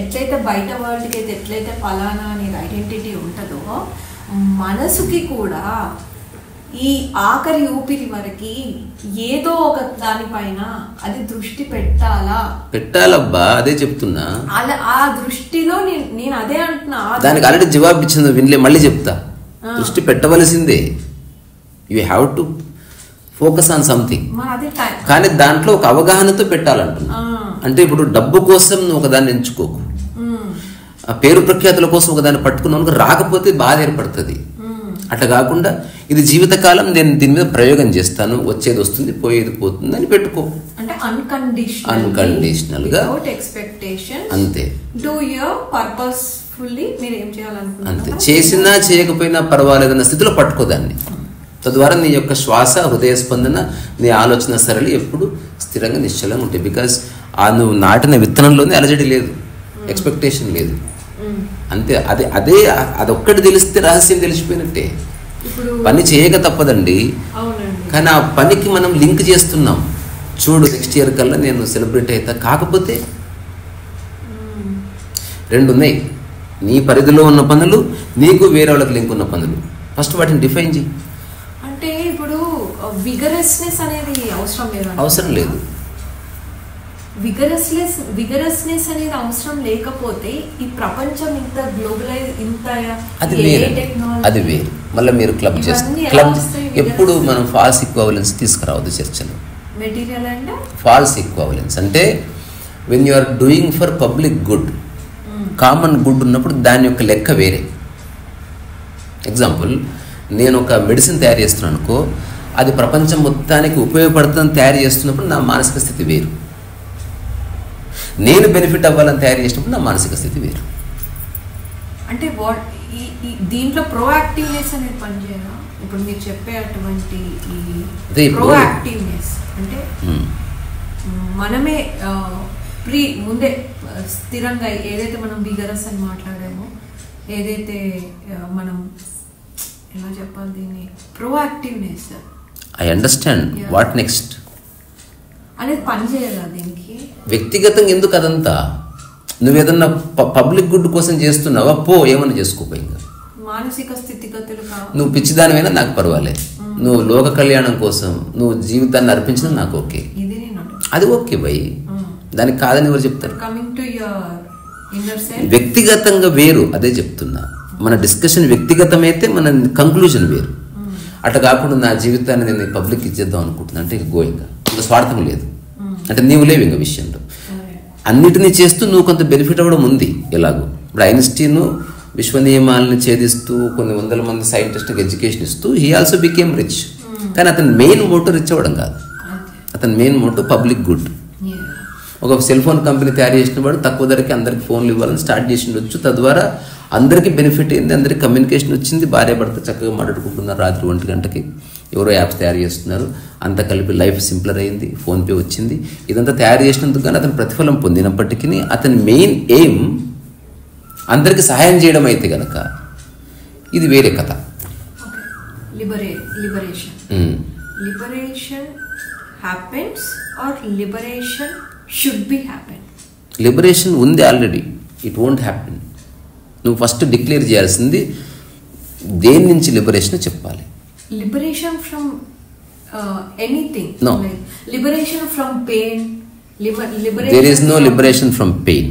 ఎట్లయితే బయట వరల్డ్కి అయితే ఎట్లయితే ఫలానా అనేది ఐడెంటిటీ ఉంటుందో, మనసుకి కూడా ఈ ఆఖరి ఊపిరి వరకు ఏదో ఒక దానిపైన అది దృష్టి పెట్టాలబ్బా, అదే చెప్తున్నా. అలా ఆ దృష్టిలో నేను అదే అంటున్నా. దానికి ఆల్రెడీ జవాబు ఇచ్చింది, వినలే, మళ్ళీ చెప్తా. దృష్టి పెట్టవలసిందే, you have to focus on something. కానీ దాంట్లో ఒక అవగాహనతో పెట్టాలంటున్నా. అంటే ఇప్పుడు డబ్బు కోసం నువ్వు ఒకదాన్ని ఎంచుకోకు, ఆ పేరు ప్రఖ్యాతుల కోసం ఒకదాన్ని పట్టుకున్నావు, రాకపోతే బాధ ఏర్పడుతుంది. అట్లా కాకుండా ఇది జీవితకాలం నేను దీని మీద ప్రయోగం చేస్తాను, వచ్చేది వస్తుంది పోయేది పోతుంది అని పెట్టుకో. అంటే అన్కండిషనల్ గా అంతే. అంతే, చేసినా చేయకపోయినా పర్వాలేదన్న స్థితిలో పట్టుకోదాన్ని. తద్వారా నీ యొక్క శ్వాస, హృదయ స్పందన, నీ ఆలోచన సరళి ఎప్పుడు స్థిరంగా నిశ్చలంగా ఉంటాయి. బికాస్ ఆ నువ్వు నాటిన విత్తనంలోనే అలజడి లేదు, ఎక్స్పెక్టేషన్ లేదు. అంతే. అదే అదొక్కటి తెలిస్తే రహస్యం తెలిసిపోయినట్టే. పని చేయక తప్పదండి, కానీ ఆ పనికి మనం లింక్ చేస్తున్నాం. చూడు, నెక్స్ట్ ఇయర్ కల్లా నేను సెలబ్రేట్ అవుతా. కాకపోతే రెండు ఉన్నాయి, నీ పరిధిలో ఉన్న పనులు, నీకు వేరే వాళ్ళకి లింక్ ఉన్న పనులు. ఫస్ట్ వాటిని డిఫైన్ చేయి. అంటే ఇప్పుడు విగరస్నెస్ అనేది అవసరం లేదు. విగరస్నెస్ అనేది అవసరం లేకపోతే ఈ ప్రపంచం ఇంత గ్లోబలైజ్, ఇంత అది వేరు. మళ్ళీ మీరు క్లబ్ ఎప్పుడు మనం ఫాల్స్ ఈక్వావలెన్స్ తీసుకురావద్దు చర్చలో. మెటీరియల్ అంటే ఫాల్స్ ఈక్వావలెన్స్ అంటే when you are doing for public good, common good ఉన్నప్పుడు దాని యొక్క లెక్క వేరే. ఎగ్జాంపుల్, నేను ఒక మెడిసిన్ తయారు చేస్తున్నాను అనుకో, అది ప్రపంచం మొత్తానికి ఉపయోగపడుతుందని తయారు చేస్తున్నప్పుడు నా మానసిక స్థితి వేరు. నేను బెనిఫిట్ అవ్వాలని తయారు చేసినప్పుడు నా మానసిక స్థితి వేరు. అంటే దీంట్లో ప్రోయాక్టివ్నెస్ అనేది పనిచేయాలా? ఇప్పుడు మీరు చెప్పే అటువంటి ప్రోయాక్టివ్నెస్ అంటే మనమే ముందే స్థిరంగా ఏదైతే మనం విగరస్ అని మాట్లాడామో, ఏదైతే మనం ఎలా చెప్పాలి దీన్ని, proactiveness. I understand. What next అనేది పని చేయాలా దీనికి? వ్యక్తిగతంగా ఎందుకు అదంతా? నువ్వేదన్నా పబ్లిక్ గుడ్ కోసం చేస్తున్నావా, పో, ఏమన్నా చేసుకోపో. ఇంకా మానసిక స్థితిగతులు నువ్వు పిచ్చిదానివైనా నాకు పర్వాలేదు, నువ్వు లోక కళ్యాణం కోసం నువ్వు జీవితాన్ని అర్పించినా నాకు ఓకే, అది ఓకే బై. దానికి కాదని ఎవరు చెప్తారు? వ్యక్తిగతంగా వేరు, అదే చెప్తున్నా. మన డిస్కషన్ వ్యక్తిగతమైతే మన కంక్లూజన్ వేరు. అట్లా కాకుండా నా జీవితాన్ని నేను పబ్లిక్ ఇచ్చేద్దాం అనుకుంటున్నా అంటే ఇక గోయింగ్, ఇంకా స్వార్థం లేదు. అంటే నీవు లేవు ఇంకా విషయంలో. అన్నిటినీ చేస్తూ నువ్వు కొంత బెనిఫిట్ అవ్వడం ఉంది. ఎలాగో ఇప్పుడు ఐన్స్టీన్ విశ్వ నియమాలను ఛేదిస్తూ కొన్ని వందల మంది సైంటిస్ట్కి ఎడ్యుకేషన్ ఇస్తూ హీ ఆల్సో బికేమ్ రిచ్. కానీ అతని మెయిన్ మోటో రిచ్ అవ్వడం కాదు, అతని మెయిన్ మోటో పబ్లిక్ గుడ్. ఒక సెల్ ఫోన్ కంపెనీ తయారు చేసిన వాడు తక్కువ ధరకి అందరికి ఫోన్లు ఇవ్వాలని స్టార్ట్ చేసి ఉండొచ్చు. తద్వారా అందరికీ బెనిఫిట్ అయింది, అందరికి కమ్యూనికేషన్ వచ్చింది, భార్య భర్త చక్కగా మాట్లాడుకుంటున్నారు. రాత్రి 1 గంటకి ఎవరో యాప్స్ తయారు చేస్తున్నారు, అంతా కలిపి లైఫ్ సింప్లర్ అయింది, ఫోన్పే వచ్చింది. ఇదంతా తయారు చేసినందుకు కానీ అతను ప్రతిఫలం పొందినప్పటికీ అతని మెయిన్ ఎయిమ్ అందరికి సహాయం చేయడం అయితే గనక ఇది వేరే కథ. లిబరేషన్ ఉంది ఆల్రెడీ, ఇట్ వోంట్ హ్యాపెన్. నువ్వు ఫస్ట్ డిక్లేర్ చేయాల్సింది దేని నుంచి లిబరేషన్ చెప్పాలి. Liberation from anything. No liberation from pain. There is no liberation from pain.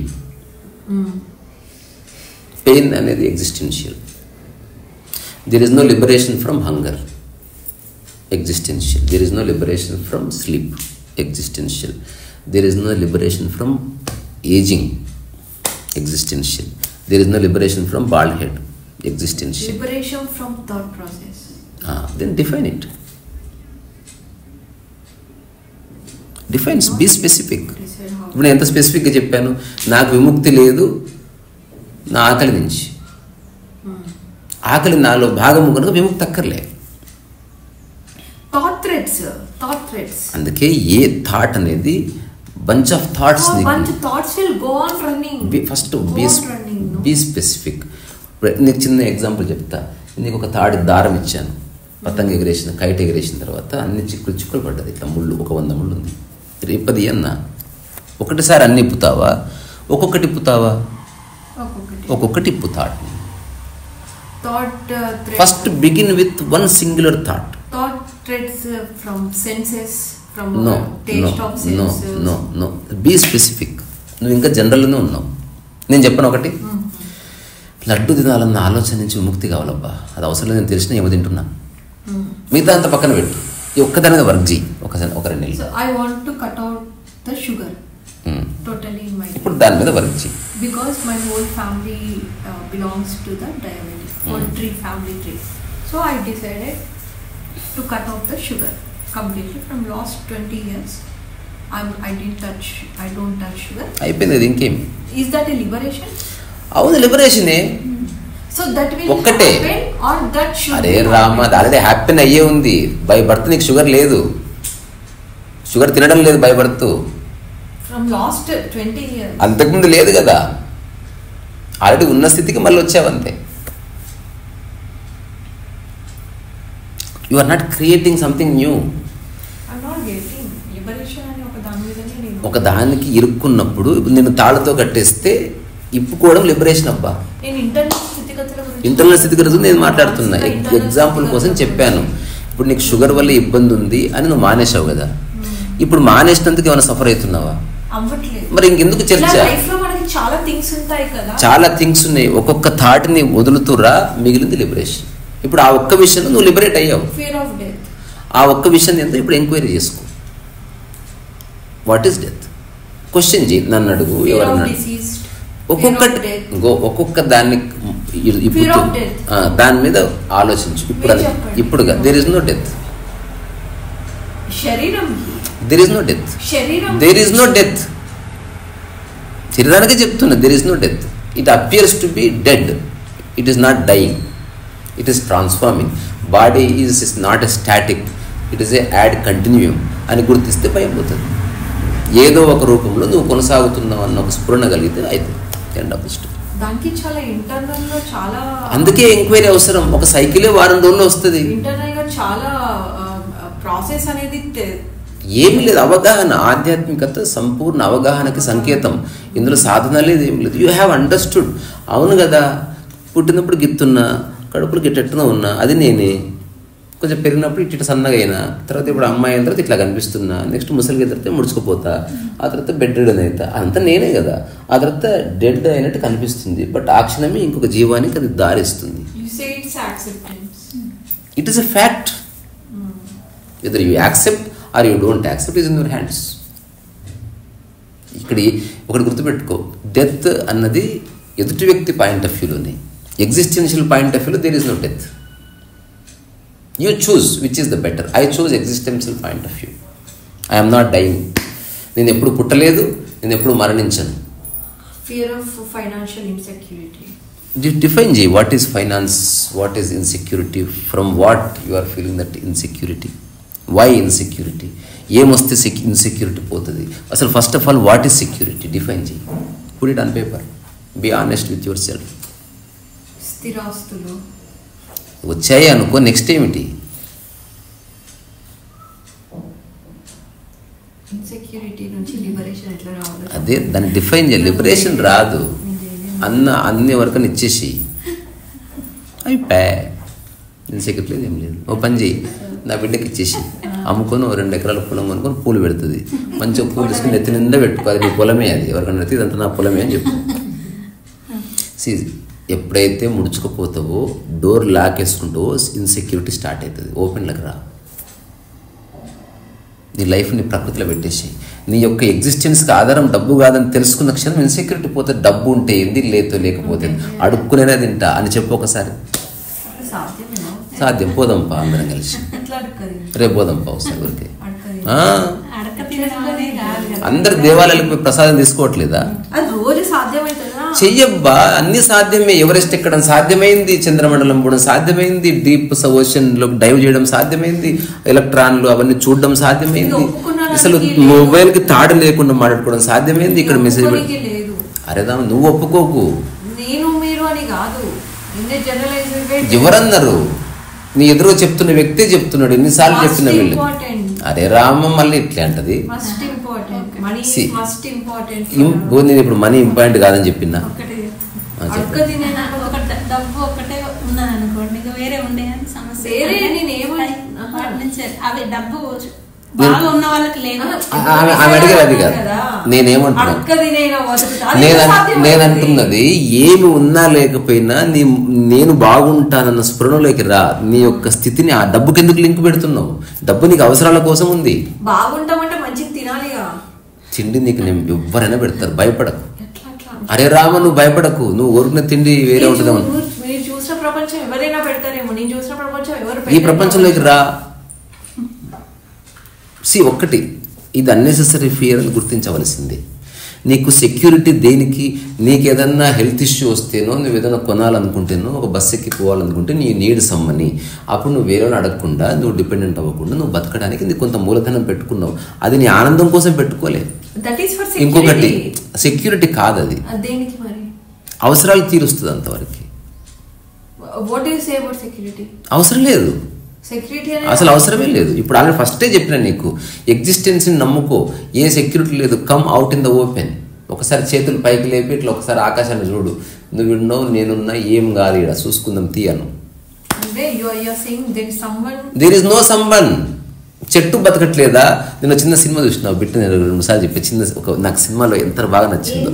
Pain అనేది existential. There is no liberation from hunger, existential. There is no liberation from sleep, existential. There is no liberation from aging, existential. There is no liberation from bald head, existential. Liberation from thought process. Then define it. Define, be specific. ఇప్పుడు నేను ఎంత స్పెసిఫిక్గా చెప్పాను, నాకు విముక్తి లేదు నా ఆకలి నుంచి. ఆకలి నాలో భాగము కనుక విముక్తి అక్కర్లే. అందుకే ఏ థాట్ అనేది bunch of thoughts. Thoughts will go on running. First be specific. నీకు చిన్న ఎగ్జాంపుల్ చెప్తా. నీకు ఒక తాడి దారం ఇచ్చాను, పతంగ ఎగరేసిన, కైట్ ఎగరేసిన తర్వాత అన్ని చిక్కులు పడ్డది, ఇట్లా ముళ్ళు, ఒక 100 ముళ్ళు ఉంది. రేపది అన్నా ఒకటిసారి అన్ని ఇప్పుతావా, ఒక్కొక్కటి ఇప్పుతావా? ఒక్కొక్కటి ఇప్పు thought. First begin with one singular thought. threads from senses, from no taste of no senses. No no be specific. నువ్వు ఇంకా జనరల్లోనే ఉన్నావు. నేను చెప్పను ఒకటి, లడ్డు తినాలన్న ఆలోచన నుంచి విముక్తి కావాలబ్బా, అది అవసరం లేదు, నేను తెలిసిన ఏమో తింటున్నా, మిగతా అంత పక్కన పెట్టు, ఈ ఒక్కదాని మీద వర్క్ చేయి ఒక 2 నెలలు. So I want to cut out the sugar totally in my life. ఇప్పుడు దాని మీద వర్క్ చేయి. Because my whole family belongs to the diabetic whole tree, family tree. So I decided to cut out the sugar completely. From last 20 years I don't touch sugar. అయిపోయింది, అది ఇంకేం. Is that a liberation? అవును, లిబరేషనే. So that will ఒక్కటే. happen or that should అరే be రామ, happening? అది ఆల్రెడీ హ్యాపీ అయ్యే ఉంది. బై బర్త్ నీకు షుగర్ లేదు, షుగర్ తినడం లేదు by birth. From last 20 years. అంతకుముందు లేదు కదా, ఆల్రెడీ ఉన్న స్థితికి మళ్ళీ వచ్చావంతే. You are not creating something new. I'm not getting liberation అని ఒక దాని మీదనే నేను ఒక దానికి ఇరుక్కున్నప్పుడు నేను తాళ్ళతో కట్టేస్తే ఇప్పుకోవడం లిబరేషన్ అబ్బా. నేను ఇంటర్నల్ స్థితిగతుల గురించి ఇంటర్నల్ స్థితిగతులు నేను మాట్లాడుతున్నా, ఎగ్జాంపుల్ కోసం చెప్పాను. ఇప్పుడు నీకు షుగర్ వల్ల ఇబ్బంది ఉంది అని నువ్వు మానేసావు కదా, ఇప్పుడు మానేసినందుకు ఏమైనా సఫర్ అవుతున్నావా? అవ్వట్లేదు. మరి ఇంకెందుకు చర్చ? లైఫ్ లో మనకి చాలా థింగ్స్ ఉంటాయి కదా, చాలా థింగ్స్ ఉన్నాయి. ఒక్కొక్క థాట్ని వదులుతురా, మిగిలింది లిబరేషన్. ఇప్పుడు ఆ ఒక్క విషయంలో నువ్వు లిబరేట్ అయ్యావు. ఫియర్ ఆఫ్ డెత్, ఆ ఒక్క విషయం ఏంటో ఇప్పుడు ఎంక్వైరీ చేసుకో. What is death? క్వశ్చన్ చేయి, నన్ను అడుగు, ఎవరన్నా. ఒక్కొక్క దాన్ని దాని మీద ఆలోచించు. ఇప్పుడు there is no death, there is no death, there is no death. శరీరానికే చెప్తున్నా, there is no death. It appears to be dead, it is not dying, it is transforming. Body is not a static, it is a ad continuum అని గుర్తిస్తే భయం పోతుంది. ఏదో ఒక రూపంలో నువ్వు కొనసాగుతున్నావు అన్న ఒక స్ఫురణ కలిగితే అయితే ఎండ్ ఆఫ్ ది స్టోరీ. దానికి చాలా ఇంటర్నల్ గా చాలా, అందుకే ఎంక్వైరీ అవసరం. ఒక సైకిలే వారం రోజుల్లో వస్తుంది. ఇంటర్నల్ గా చాలా ప్రాసెస్ అనేది ఏమీ లేదు. అవగాహన, ఆధ్యాత్మికత సంపూర్ణ అవగాహనకి సంకేతం. ఇందులో సాధన లేదు, ఏం లేదు. You have understood. అవును కదా, పుట్టినప్పుడు గిత్తున్నా, కడుపులు గిట్టెట్టున ఉన్నా, అది నేనే. కొంచెం పెరిగినప్పుడు ఇట్లా సన్నగా అయినా, తర్వాత ఇప్పుడు అమ్మాయి అయిన తర్వాత ఇట్లా కనిపిస్తున్నా, నెక్స్ట్ ముసలికి తర్వాత ముడుచుకుపోతా, ఆ తర్వాత బెడ్ రెడ్ అవుతా, అంతా నేనే కదా. ఆ తర్వాత డెడ్ అయినట్టు కనిపిస్తుంది, బట్ ఆ క్షణమే ఇంకొక జీవానికి అది దారిస్తుంది. It is a fact. Whether you accept or you don't accept is in your hands. ఇక్కడ ఒకటి గుర్తుపెట్టుకో, డెత్ అన్నది ఎదుటి వ్యక్తి పాయింట్ ఆఫ్ వ్యూలోనే. ఎగ్జిస్టెన్షియల్ పాయింట్ ఆఫ్ వ్యూలో there is no death. You choose which is the better. I choose existential point of view. I am not dying. నేను ఎప్పుడు పుట్టలేదు, నేను ఎప్పుడు మరణించను. Fear of financial insecurity. Define Ji, what is finance, what is insecurity, from what you are feeling that insecurity, why insecurity, ఏమొస్తే insecurity పోతుంది అసలు. First of all what is security? Define Ji, put it on paper, be honest with yourself. స్థిరాస్తులు వచ్చాయి అనుకో, నెక్స్ట్ ఏమిటి? అదే దాన్ని డిఫైన్ చేయాలి. లిబరేషన్ రాదు, అన్ని వరకు ఇచ్చేసి అయిపోయా. ఇన్సెక్యూరిటీ లేదు, ఏం లేదు. ఓ పని చేయి, నా బిడ్డకి ఇచ్చేసి అమ్ముకొని 2 ఎకరాల పొలం కొనుక్కొని పూలు పెడుతుంది. మంచిగా పూలు తీసుకుని నెత్తి నిండా పెట్టుకో, అది నీ పొలమే, అది ఎవరికైనా నెత్తి ఇదంతా నా పొలమే అని చెప్పు. ఎప్పుడైతే ముడుచుకుపోతావో, డోర్ లాక్ వేసుకుంటావో, ఇన్సెక్యూరిటీ స్టార్ట్ అవుతుంది. ఓపెన్లోకి రా. నీ లైఫ్ని ప్రకృతిలో పెట్టేసి, నీ యొక్క ఎగ్జిస్టెన్స్కి ఆధారం డబ్బు కాదని తెలుసుకున్న క్షణం ఇన్సెక్యూరిటీ పోతే. డబ్బు ఉంటే ఏంది, లేకపోతే అడుక్కునేనా తింటా అని చెప్పు ఒకసారి. సాధ్యం. పోదాంపా అందరం కలిసి, రేపు పోదాంపా ఒకసారి ఊరికే. అందరు దేవాలయాలకు ప్రసాదం తీసుకోవట్లేదా? చెయ్యబ్బా, అన్ని సాధ్యమే. ఎవరెస్ట్ ఎక్కడం సాధ్యమైంది, చంద్రమండలం పోవడం సాధ్యమైంది, డీప్ ఓషన్ లో డైవ్ చేయడం సాధ్యమైంది, ఎలక్ట్రాన్లు అవన్నీ చూడడం సాధ్యమైంది, అసలు మొబైల్ కి తాడు లేకుండా మాట్లాడుకోవడం సాధ్యమైంది. ఇక్కడ మెసేజ్ అరేదా, నువ్వు ఒప్పుకోకు. ఎవరన్నారు? నీ ఎదురు చెప్తున్న వ్యక్తే చెప్తున్నాడు. ఎన్నిసార్లు చెప్పిన వీళ్ళు. అరే రామ, మళ్ళీ ఇట్లా అంటది. నేను ఇప్పుడు మనీ ఇంపార్టెంట్ కాదని చెప్పినా. డబ్బు ఒకటే ఉన్నది అనుకోండి, ఇంకా వేరే ఉండే సమస్య. అవి డబ్బు బాగా ఉన్న వాళ్ళకి లేదు. ఆమె అడిగారు అది కాదు, నేనేమంటున్నా, నేను అంటున్నది ఏమి ఉన్నా లేకపోయినా నేను బాగుంటానన్న స్ఫురణలోకి రా. నీ యొక్క స్థితిని ఆ డబ్బుకి ఎందుకు లింక్ పెడుతున్నావు? డబ్బు నీకు అవసరాల కోసం ఉంది. బాగుంటామంటే మంచిగా తినాలిగా. తిండి నీకు నేను ఎవరైనా పెడతారు, భయపడకు. అరే రామ, నువ్వు భయపడకు, నువ్వు ఊరిన తిండి వేరే ఉంటుంది. మీరు చూసిన ప్రపంచం ఎవరైనా పెడతారేమో, నేను చూసిన ప్రపంచం ఎవరు ఈ ప్రపంచంలోకి రా. ఒక్కటి, ఇది అన్నెసెసరీ ఫియర్ అని గుర్తించవలసింది. నీకు సెక్యూరిటీ దేనికి? నీకు ఏదన్నా హెల్త్ ఇష్యూ వస్తేనో, నువ్వు ఏదైనా కొనాలనుకుంటేనో, ఒక బస్సు ఎక్కి పోవాలనుకుంటే నీ నీడ్ సమ్మని, అప్పుడు నువ్వు వేరేని అడగకుండా, నువ్వు డిపెండెంట్ అవ్వకుండా నువ్వు బతకడానికి నీకు కొంత మూలధనం పెట్టుకున్నావు. అది నీ ఆనందం కోసం పెట్టుకోలే. ఇంకొకటి సెక్యూరిటీ కాదు, అది అవసరాలు తీరుస్తుంది అంతవరకు. అవసరం లేదు, అసలు అవసరమే లేదు. ఇప్పుడు ఆల్రెడీ ఫస్టే చెప్పిన నీకు, ఎగ్జిస్టెన్స్ని నమ్ముకో, ఏ సెక్యూరిటీ లేదు. Come out in the open. ఒకసారి చేతులు పైకి లేపి ఇట్లా ఒకసారి ఆకాశాన్ని చూడు. నువ్వు విన్నావు, నేనున్నా, ఏం కాదు, ఇక్కడ చూసుకుందాం తీయను. There is no సంబన్. చెట్టు బతకట్లేదా? నేను చిన్న సినిమా చూసినావు, బిట్టు నేను 2 సార్లు చెప్పి, చిన్న నాకు సినిమాలో ఎంత బాగా నచ్చిందో.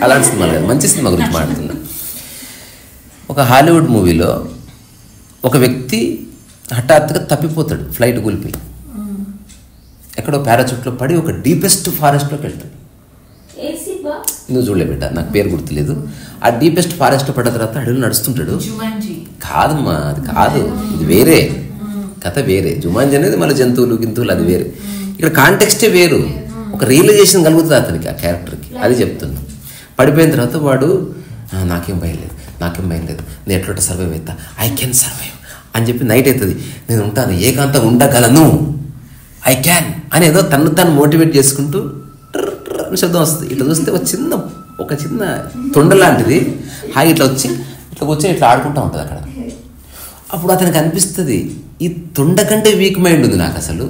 అలాంటి సినిమా లేదు, మంచి సినిమా గురించి మాట్లాడుతున్నా. ఒక హాలీవుడ్ మూవీలో ఒక వ్యక్తి హఠాత్తుగా తప్పిపోతాడు, ఫ్లైట్ కూలిపోయి ఎక్కడో పారాచూట్లో పడి ఒక డీపెస్ట్ ఫారెస్ట్లోకి వెళ్తాడు. నువ్వు చూడలే బిడ్డ, నాకు పేరు గుర్తులేదు. ఆ డీపెస్ట్ ఫారెస్ట్లో పడ్డ తర్వాత అడవిలో నడుస్తుంటాడు. కాదమ్మా, అది కాదు, ఇది వేరే కథ, వేరే. జుమాంజీ అనేది మన జంతువులు గింతువులు, అది వేరే. ఇక్కడ కాంటెక్స్టే వేరు. ఒక రియలైజేషన్ కలుగుతుంది అతనికి, ఆ క్యారెక్టర్కి. అది చెప్తున్నా. పడిపోయిన తర్వాత వాడు నాకేం భయం లేదు, నేను ఎట్లా సర్వైవ్ అవుతా, ఐ కెన్ సర్వైవ్ అని చెప్పి నైట్ అవుతుంది, నేను ఉంటాను, ఏకాంతంగా ఉండగలను, ఐ క్యాన్ అని ఏదో తను మోటివేట్ చేసుకుంటూ శబ్దం వస్తుంది. ఇట్లా చూస్తే ఒక చిన్న తొండ లాంటిది హాయి ఇట్లా వచ్చి ఇట్లా కూర్చొని ఇట్లా ఆడుకుంటూ ఉంటుంది అక్కడ. అప్పుడు అతనికి అనిపిస్తుంది, ఈ తొండ కంటే వీక్ మైండ్ ఉంది నాకు అసలు.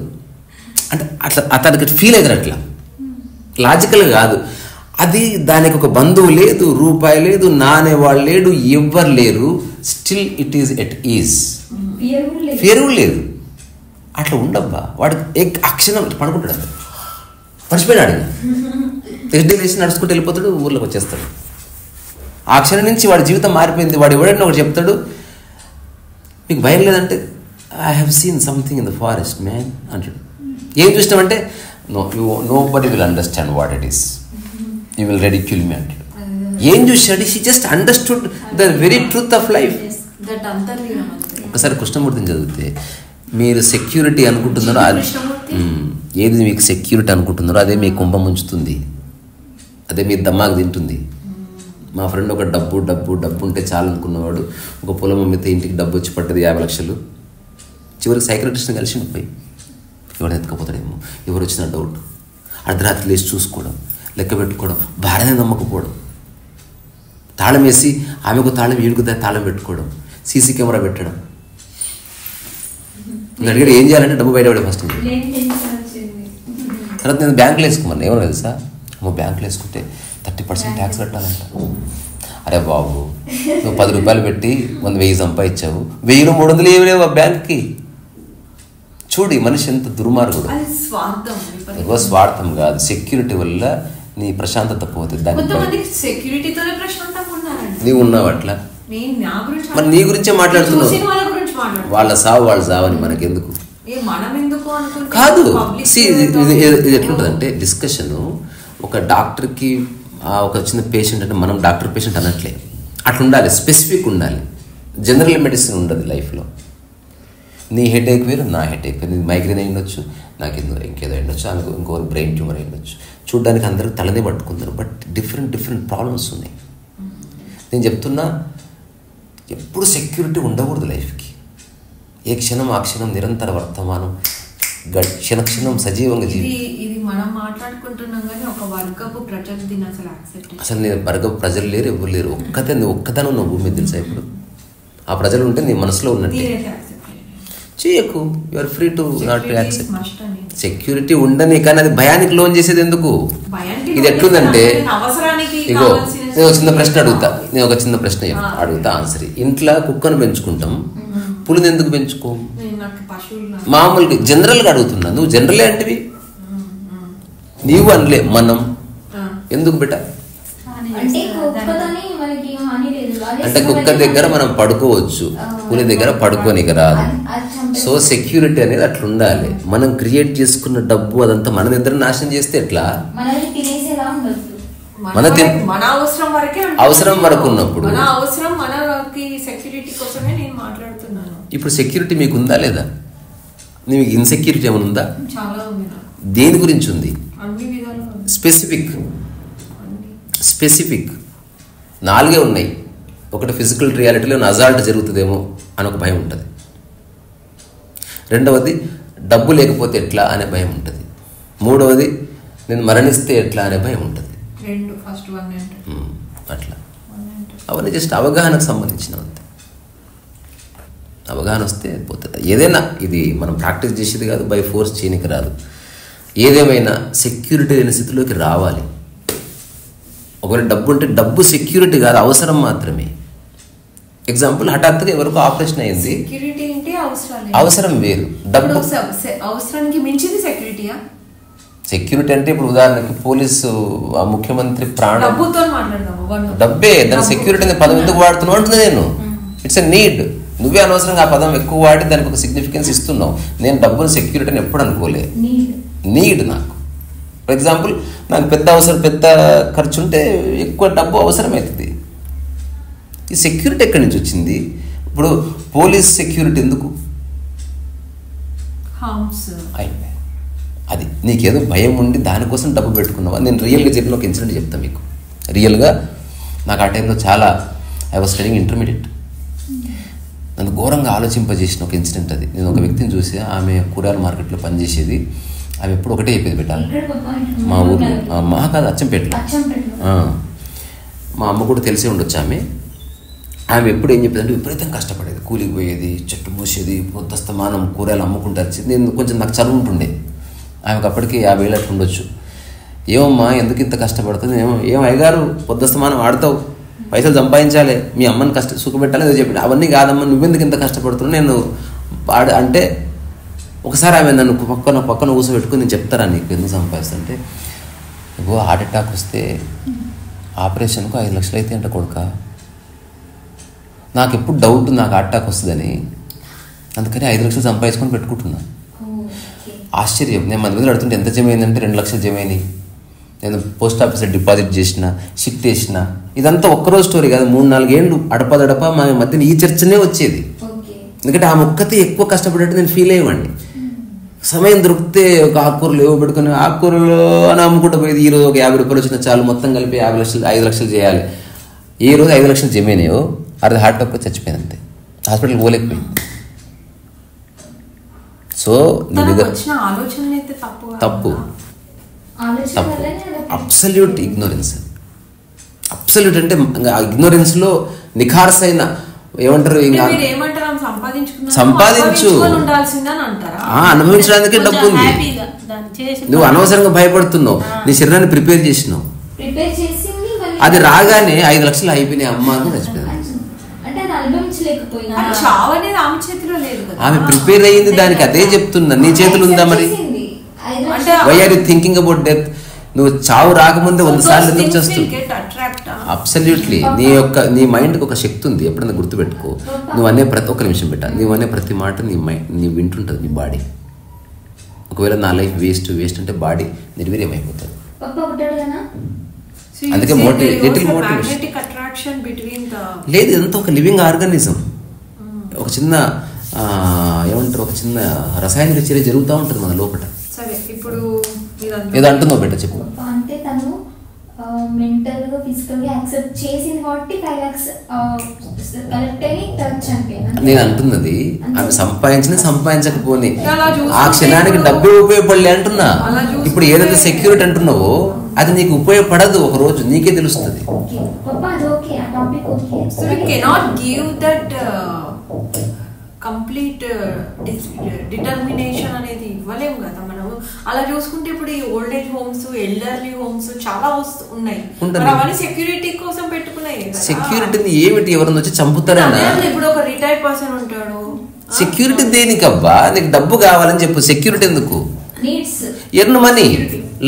అంటే అట్లా అతనికి ఫీల్ అవుతారు, అట్లా లాజికల్గా కాదు. అది దానికి ఒక బంధువు లేదు, రూపాయి లేదు, నానేవాళ్ళు లేడు, ఎవ్వరు లేరు. Still it is at is. Fear లేదు. అట్లా ఉండబ్బా. వాడికి అక్షరం పడుకుంటాడు, అంత మర్చిపోయినాడు. ఎస్డీ లేచి నడుచుకుంటూ వెళ్ళిపోతాడు, ఊర్లోకి వచ్చేస్తాడు. ఆ క్షణం నుంచి వాడి జీవితం మారిపోయింది. వాడు ఎవడైనా ఒకటి చెప్తాడు, మీకు భయం లేదంటే I have seen something in the forest man అంటాడు. ఏం చూసినామంటే nobody will understand what it is, you will ridicule me అంటాడు. ఏం చూసాడు? She just understood the very truth of life. ఒకసారి కృష్ణమూర్తిని చదివితే, మీరు సెక్యూరిటీ అనుకుంటున్నారో ఏది మీకు సెక్యూరిటీ అనుకుంటున్నారో అదే మీ కుంభం ముంచుతుంది, అదే మీ దమ్మాకు తింటుంది. మా ఫ్రెండ్ ఒక డబ్బు ఉంటే చాలు అనుకున్నవాడు ఒక పొలం అమ్మితే ఇంటికి డబ్బు వచ్చి పట్టదు 50 లక్షలు. చివరికి సైకాట్రిస్ట్ని కలిసి పోయి ఎవరు ఎత్తుకపోతాడేమో, ఎవరు వచ్చిన డౌట్, అర్ధరాత్రి లేచి చూసుకోవడం, లెక్క పెట్టుకోవడం, భార్యనే నమ్మకపోవడం, తాళం వేసి ఆమెకు తాళం ఈడుకు తాళం పెట్టుకోవడం, సీసీ కెమెరా పెట్టడం. అడిగాడు ఏం చేయాలంటే డబ్బు బయటపడే ఫస్ట్. తర్వాత నేను బ్యాంకులో వేసుకోమన్నా, ఏమన్నా తెలుసా, బ్యాంకులో వేసుకుంటే 30% ట్యాక్స్ కట్టాలంట. అరే బాబు, నువ్వు 10 రూపాయలు పెట్టి 1000 సంపాదించావు, 1000-300 ఏమి లేవు ఆ బ్యాంక్కి. చూడు మనిషి ఎంత దుర్మార్గుడు. ఎక్కువ స్వార్థం కాదు, సెక్యూరిటీ వల్ల నీ ప్రశాంతత పోతుంది. నీవు ఉన్నావు అట్లా, మరి నీ గురించే మాట్లాడుతున్నావు. వాళ్ళ సావు వాళ్ళు సావని మనకెందుకు కాదు. ఇది ఎట్లుంటుందంటే డిస్కషను, ఒక డాక్టర్కి ఒక చిన్న పేషెంట్ అంటే మనం డాక్టర్ పేషెంట్ అనట్లే, అట్లా ఉండాలి, స్పెసిఫిక్ ఉండాలి. జనరల్ మెడిసిన్ ఉండదు లైఫ్లో. నీ హెడేక్ వేరు, నా హెడేక్ వేరు. నీకు మైగ్రేన్ అయి ఉండొచ్చు, నాకు ఇంకేదో ఉండొచ్చు, ఆమెకు ఇంకొకరు బ్రెయిన్ ట్యూమర్ అయి ఉండొచ్చు. చూడడానికి అందరికి తలనే పట్టుకుంటారు, బట్ డిఫరెంట్ ప్రాబ్లమ్స్ ఉన్నాయి. నేను చెప్తున్నా, ఎప్పుడు సెక్యూరిటీ ఉండకూడదు లైఫ్కి. ఏ క్షణం ఆ క్షణం నిరంతర వర్తమానం, క్షణక్షణం సజీవంగా ఇది మనం మాట్లాడుకుంటున్నాం కానీ ఒక వర్గపు ప్రజలు దీన్ని అసలు యాక్సెప్ట్. అసలు నేను వర్గపు ప్రజలు లేరు, ఎవరు లేరు. ఒక్కదాని ఉన్న భూమి మీద తెలుసా. ఇప్పుడు ఆ ప్రజలు ఉంటే నీ మనసులో ఉన్నట్టే. చేయకు, you are free to not to accept. Security ఉండని, కానీ అది భయానికి లోన్ చేసేది ఎందుకు? ఇది ఎట్లుందంటే, ఇగో నేను ఒక చిన్న ప్రశ్న అడుగుతా ఆన్సర్. ఇంట్లో కుక్కను పెంచుకుంటాం, పులిని ఎందుకు పెంచుకోం? మామూలుగా జనరల్గా అడుగుతున్నా, నువ్వు జనరలే అంటివి, నీవు అనలే మనం ఎందుకు బెట? అంటే కుక్క దగ్గర మనం పడుకోవచ్చు, పులి దగ్గర పడుకోనికి రాదు. సో సెక్యూరిటీ అనేది అట్లా ఉండాలి. మనం క్రియేట్ చేసుకున్న డబ్బు అదంతా మన దగ్గర నాశనం చేస్తే ఎట్లా? మన అవసరం వరకు ఉన్నప్పుడు ఇప్పుడు సెక్యూరిటీ మీకు ఉందా లేదా? మీకు ఇన్సెక్యూరిటీ ఏమైనా ఉందా? దేని గురించి ఉంది? స్పెసిఫిక్ 4 ఉన్నాయి. ఒకటి ఫిజికల్ రియాలిటీలో అజాల్ట్ జరుగుతుందేమో అని ఒక భయం ఉంటుంది. రెండవది డబ్బు లేకపోతే ఎట్లా అనే భయం ఉంటుంది. మూడవది నేను మరణిస్తే ఎట్లా అనే భయం ఉంటుంది. అట్లా అవన్నీ జస్ట్ అవగాహనకు సంబంధించినవి. అవగాహన వస్తే పోతుంది. ఏదైనా ఇది మనం ప్రాక్టీస్ చేసేది కాదు, బై ఫోర్స్ చేయనికి రాదు. ఏదేమైనా సెక్యూరిటీ లేని స్థితిలోకి రావాలి. ఒకవేళ డబ్బు ఉంటే డబ్బు సెక్యూరిటీ కాదు, అవసరం మాత్రమే. ఎగ్జాంపుల్, హఠాత్తుగా ఎవరికో ఆపరేషన్ అయింది, అవసరం వేరు, డబ్బు అవసరానికి మించింది సెక్యూరిటీయా? సెక్యూరిటీ అంటే ఇప్పుడు ఉదాహరణకి పోలీసు ముఖ్యమంత్రి ప్రాణం, డబ్బే దాని సెక్యూరిటీ అనే పదం ఎందుకు వాడుతున్నావు అంటుంది నేను. It's a need. నువ్వే అనవసరంగా ఆ పదం ఎక్కువ వాడి దానికి ఒక సిగ్నిఫికెన్స్ ఇస్తున్నావు. నేను డబ్బును సెక్యూరిటీ అని ఎప్పుడు అనుకోలే. నీడ్ నాకు. ఫర్ ఎగ్జాంపుల్, నాకు పెద్ద ఖర్చు ఉంటే ఎక్కువ డబ్బు అవసరమవుతుంది. ఈ సెక్యూరిటీ ఎక్కడి నుంచి వచ్చింది? ఇప్పుడు పోలీస్ సెక్యూరిటీ ఎందుకు? అది నీకేదో భయం ఉండి దానికోసం డబ్బు పెట్టుకున్నావా? నేను రియల్గా చెప్పిన ఒక ఇన్సిడెంట్ చెప్తాను మీకు. రియల్గా నాకు ఆ టైంలో చాలా, ఐ వాజ్ స్టడీయింగ్ ఇంటర్మీడియట్, నన్ను ఘోరంగా ఆలోచింపజేసిన ఒక ఇన్సిడెంట్ అది. నేను ఒక వ్యక్తిని చూసి, ఆమె కూరగాయల మార్కెట్లో పనిచేసేది. ఆమె ఎప్పుడు ఒకటే చెప్పేది, పెట్టాలి మా ఊర్లో, మా కాదు అచ్చంపేటలో, మా అమ్మ కూడా తెలిసే ఉండొచ్చు. ఆమె ఎప్పుడు ఏం చెప్పేది అంటే, విపరీతంగా కష్టపడేది, కూలికి పోయేది, చెట్టు మోసేది, పొద్దుస్తమానం కూరగాయలు అమ్ముకుంటారు. నేను కొంచెం నాకు చదువు ఉంటుండే. ఆమెకు అప్పటికి 50 ఏళ్ళు అట్లా ఉండొచ్చు. ఏమమ్మా ఎందుకు ఇంత కష్టపడుతుంది? ఏం అయ్యగారు పొద్దుస్తమానం ఆడతావు, పైసలు సంపాదించాలి, మీ అమ్మని సుఖపెట్టాలి ఏదో చెప్పి. అవన్నీ కాదమ్మా, నువ్వెందుకు ఇంత కష్టపడుతున్నావు? నేను అంటే ఒకసారి ఆమె నన్ను పక్కన కూర్చోబెట్టుకుని, నేను చెప్తారా నీకు ఎందుకు సంపాదిస్తుంటే, ఇగో హార్ట్ అటాక్ వస్తే ఆపరేషన్కు 5 లక్షలు అయితే అంట కొడుక. నాకు ఎప్పుడు డౌట్ నాకు హార్ట్ అటాక్ వస్తుందని, అందుకని 5 లక్షలు సంపాదించుకొని పెట్టుకుంటున్నా. ఆశ్చర్యం. నేను 10 మంది అడుగుతుంటే ఎంత జమ అయిందంటే 2 లక్షలు జమ అయినాయి. నేను పోస్ట్ ఆఫీస్లో డిపాజిట్ చేసిన, షిఫ్ట్ చేసిన, ఇదంతా ఒక్కరోజు స్టోరీ కాదు. 3-4 ఏళ్ళు అడపదడప మా మధ్యన ఈ చర్చనే వచ్చేది. ఎందుకంటే ఆ మొక్కతే ఎక్కువ కష్టపడేట్టు నేను ఫీల్ అయ్యేవాడిని. సమయం దొరికితే ఒక ఆకుకూరలు ఏవో పెట్టుకుని ఆకుకూరలు అని అమ్ముకుంటూ పోయేది. ఈరోజు ఒక 50 రూపాయలు వచ్చిన చాలు, మొత్తం కలిపి 5 లక్షలు చేయాలి. ఏ రోజు 5 లక్షలు జమైనాయో అది హార్ట్ అటాక్ చచ్చిపోయింది, అంతే. హాస్పిటల్కి పోలేకపోయింది. సో తప్పు అబ్సల్యూట్ ఇగ్నోరెన్స్. అబ్సల్యూట్ అంటే ఇగ్నోరెన్స్లో నిఖార్సైన ఏమంటారు, సంపాదించు, అనుభవించడానికే డబ్బు ఉంది. నువ్వు అనవసరంగా భయపడుతున్నావు, నీ శరీరాన్ని ప్రిపేర్ చేసినావు. అది రాగానే 5 లక్షలు అయిపోయినాయి అమ్మ అని చచ్చిపోయింది. ఆమె ప్రిపేర్ అయ్యింది దానికి. అదే చెప్తున్నా, నీ చేతులు ఉందా మరి? Why are you thinking about death? నువ్వు చావు రాకముందే 100 సార్లు ఎందుకు చేస్తావు? అబ్సల్యూట్లీ. నీ మైండ్కి ఒక శక్తి ఉంది, ఎప్పుడైనా గుర్తుపెట్టుకో. నువ్వు అనే ఒక్క నిమిషం పెట్టా, నువ్వు అనే ప్రతి మాట నీ వింటుంటుంది నీ బాడీ. ఒకవేళ నా లైఫ్ వేస్ట్ అంటే బాడీ నిర్వీర్యం అయిపోతుంది. అందుకే మోటివేషన్ లేదు, ఇదంతా ఒక లివింగ్ ఆర్గానిజం. ఒక చిన్న ఏమంటారు, ఒక చిన్న రసాయనిక చర్య జరుగుతూ ఉంటుంది మన లోపల. ఏదో అంటుందో బెట్ట చెప్పు. అంటే తను మెంటల్ గా ఫిజికల్ గా యాక్సెప్ట్ చేసింది కాబట్టి 5 lakhs కరెక్ట్ అని చనిపోయింది. నేను అంటున్నది ఆమె సంపాదించకపోని ఆ క్షణానికి డబ్బే ఉపయోగపడలే అంటున్నా. ఇప్పుడు ఏదైతే సెక్యూరిటీ అంటున్నావో అది నీకు ఉపయోగపడదు, ఒక రోజు నీకే తెలుస్తుంది. కంప్లీట్ డిటర్మినేషన్ అనేది ఇవ్వలేము కదా మనము. అలా చూసుకుంటే ఇప్పుడు ఈ old age homes, elderly homes చాలా ఉన్నాయి. అవన్నీ సెక్యూరిటీ కోసం సెక్యూరిటీని ఏమిటి, ఎవరిని వచ్చి చంపుతారన్నా? ఇప్పుడు ఒక రిటైర్డ్ పర్సన్ ఉంటాడు, సెక్యూరిటీ దేనికబ్బా? నీకు డబ్బు కావాలని చెప్పు, సెక్యూరిటీ ఎందుకు? Needs earn money,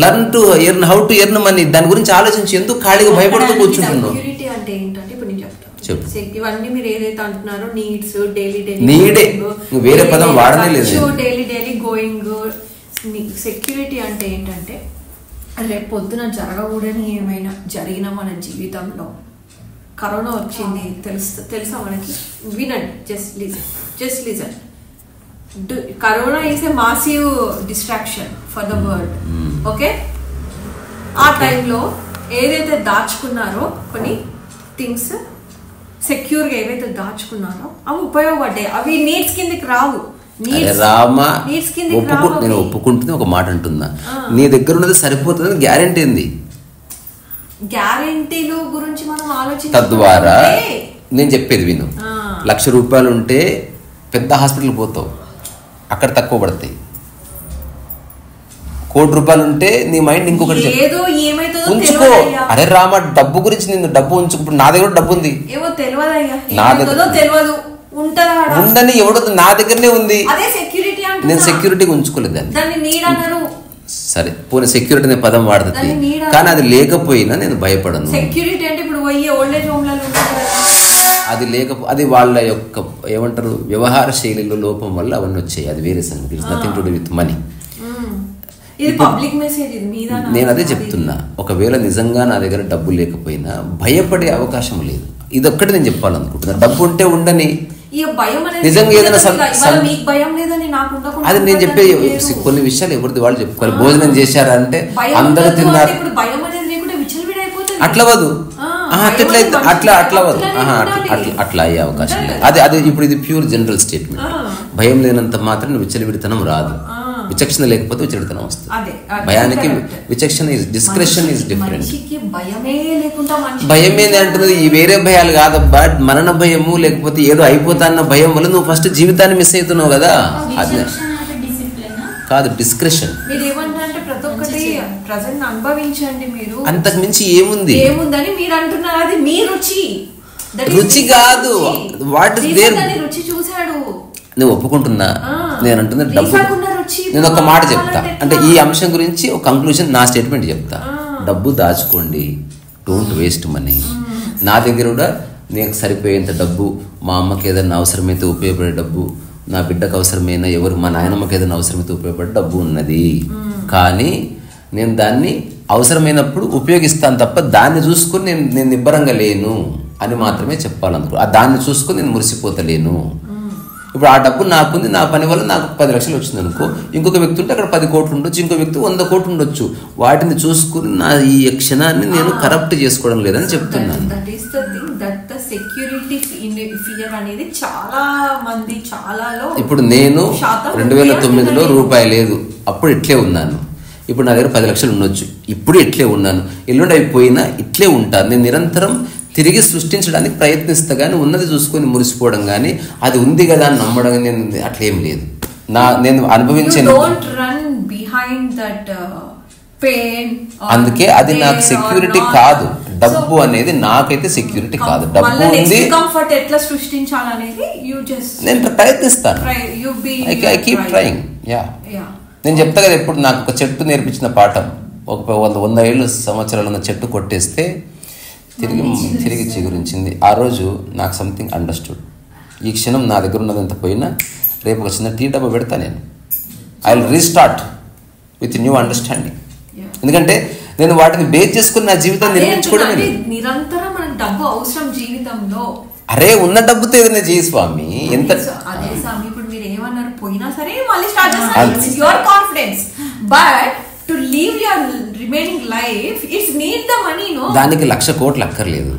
learn to earn, how to earn money. దాని గురించి ఆలోచించి ఎందుకు ఖాళీగా భయపడుతూ కూర్చుంటున్నావు? సెక్యూరిటీ అంటే ఏంటంటే ఇప్పుడు నేను చెప్తాను. చెప్పు. ఇవన్నీ మీరు ఏదైతే అంటున్నారో నీడ్స్, డైలీ నీడే, వేరే పదం వాడనే లేదు. Daily going. సెక్యూరిటీ అంటే ఏంటంటే రేపు పొద్దున జరగకూడని ఏమైనా జరిగిన మన జీవితంలో, కరోనా వచ్చింది తెలుసా మనకి, వినండి, just listen. Corona is a massive distraction for the world. Okay, ఆ టైంలో ఏదైతే దాచుకున్నారో కొన్ని థింగ్స్ సెక్యూర్గా ఏవైతే దాచుకున్నారో అవి ఉపయోగపడ్డాయి. అవి నీడ్స్ కిందకి రావు. రామా, నేను ఒప్పుకుంటుంది ఒక మాట అంటున్నా, నీ దగ్గర ఉన్నది సరిపోతుందని గ్యారెంటీ ఏంది? గ్యారెంటీలు గురించి మనం ఆలోచించాలి. తద్వారా నేను చెప్పేది విను. 1,00,000 రూపాయలు ఉంటే పెద్ద హాస్పిటల్ పోతావు, అక్కడ తక్కువ పడతాయి. 1,00,00,000 రూపాయలు ఉంటే నీ మైండ్ ఇంకొకటి ఉంచుకో. అరే రామా, డబ్బు గురించి నేను డబ్బు ఉంచుకుంటు, నా దగ్గర డబ్బు ఉంది, నా దగ్గర ఉందని ఎవడో నా దగ్గరనే ఉంది, నేను సెక్యూరిటీ ఉంచుకోలేదు దాన్ని. సరే పోనీ సెక్యూరిటీ అనే పదం వాడుతుంది, కానీ అది లేకపోయినా నేను భయపడను. సెక్యూరిటీ అంటే ఇప్పుడు ఓల్డ్ ఏజ్ హోమ్ అది అది వాళ్ళ యొక్క ఏమంటారు వ్యవహార శైలిలో లోపం వల్ల అవన్నీ వచ్చాయి. అది వేరే సంగతి, nothing to do with money. నేను అదే చెప్తున్నా, ఒకవేళ నిజంగా నా దగ్గర డబ్బు లేకపోయినా భయపడే అవకాశం లేదు. ఇదొక్కటి నేను చెప్పాలనుకుంటున్నా. డబ్బు ఉంటే ఉండని, నిజంగా ఏదైనా అది నేను చెప్పే కొన్ని విషయాలు ఎవరిది వాళ్ళు చెప్పుకోవాలి. భోజనం చేశారా అంటే అందరూ తిన్నారు, అట్లా వద్దు, అట్లా అయ్యే అవకాశం లేదు. అదే ఇప్పుడు ఇది ప్యూర్ జనరల్ స్టేట్మెంట్. భయం లేనంత మాత్రం విచ్చలవిడితనం రాదు, విచక్షణ లేకపోతే విచ్చలవిడితనం వస్తుంది. భయానికి విచక్షణ డిస్క్రిషన్ ఈజ్ డిఫరెంట్. భయమేది అంటున్నది ఈ వేరే భయాలు కాదబ్బా, మరణ భయము లేకపోతే ఏదో అయిపోతాన్న భయం వల్ల నువ్వు ఫస్ట్ జీవితాన్ని మిస్ అవుతున్నావు కదా. అది కాదు డిస్క్రిషన్. అంతకు మించి ఏముందని మీరు అంటున్నారు, అది మీ రుచి. రుచి కాదు, వాట్ ఇస్ దేర్. రుచి చూసాడు, నువ్వు ఒప్పుకుంటున్నా. నేను అంటున్నా డబ్బు. నేను ఒక మాట చెప్తా, అంటే ఈ అంశం గురించి ఒక కంక్లూజన్, నా స్టేట్మెంట్ చెప్తా. డబ్బు దాచుకోండి, డోంట్ వేస్ట్ మనీ. నా దగ్గర కూడా నీకు సరిపోయేంత డబ్బు, మా అమ్మకి ఏదైనా అవసరమైతే ఉపయోగపడే డబ్బు, నా బిడ్డకు అవసరమైన మా నాయనమ్మకి ఏదైనా అవసరమైతే ఉపయోగపడే డబ్బు ఉన్నది. కానీ నేను దాన్ని అవసరమైనప్పుడు ఉపయోగిస్తాను తప్ప దాన్ని చూసుకొని నేను నిబ్బరంగా లేను అని మాత్రమే చెప్పాలనుకో. దాన్ని చూసుకొని నేను మురిసిపోతలేను. ఇప్పుడు ఆ డబ్బు నాకుంది, నా పని వల్ల నాకు 10 లక్షలు వచ్చింది అనుకో, ఇంకొక వ్యక్తి ఉంటే అక్కడ 10 కోట్లు ఉండొచ్చు, ఇంకో వ్యక్తి 100 కోట్లు ఉండొచ్చు. వాటిని చూసుకుని నా ఈ క్షణాన్ని నేను కరప్ట్ చేసుకోవడం లేదని చెప్తున్నాను. ఇప్పుడు నేను 2009లో రూపాయి లేదు, అప్పుడు ఇట్లే ఉన్నాను. ఇప్పుడు నా దగ్గర 10 లక్షలు ఉండొచ్చు, ఇప్పుడు ఇట్లే ఉన్నాను. ఎల్లుండి అయిపోయినా ఇట్లే ఉంటాను. నేను నిరంతరం తిరిగి సృష్టించడానికి ప్రయత్నిస్తా, కానీ ఉన్నది చూసుకొని మురిసిపోవడం కానీ అది ఉంది కదా అని నమ్మడం నేను అట్లేం లేదు. నేను అనుభవించాను. అందుకే అది నాకు సెక్యూరిటీ కాదు. డబ్బు అనేది నాకైతే సెక్యూరిటీ కాదు. డబ్బు ఉంది, నేను ప్రయత్నిస్తాను. I keep trying. నేను చెప్తా కదా, ఎప్పుడు నాకు ఒక చెట్టు నేర్పించిన పాఠం, ఒక 100 సంవత్సరాలు ఉన్న చెట్టు కొట్టేస్తే తిరిగి చిగురించింది. ఆ రోజు నాకు సంథింగ్ అండర్స్టూడ్. ఈ క్షణం నా దగ్గర ఉన్నదంత పోయినా రేపు ఒక చిన్న టీ డబ్బా పెడతా. నేను I will restart with new understanding. ఎందుకంటే నేను వాటిని బేస్ చేసుకుని నా జీవితాన్ని నిర్మించుకోవడం. నిరంతరం మనకు డబ్బు అవసరం జీవితంలో. అరే ఉన్న డబ్బుతో ఏదైనా చేయి స్వామి. ఎంత అదే స్వామి, ఇప్పుడు మీరు ఏమన్నారు, పోయినా సరే మళ్ళీ స్టార్ట్ చేస్తారు. Your confidence, but to live your remaining life it's need the money, no? దానికి 1,00,000 కోట్లు అక్కర్లేదు.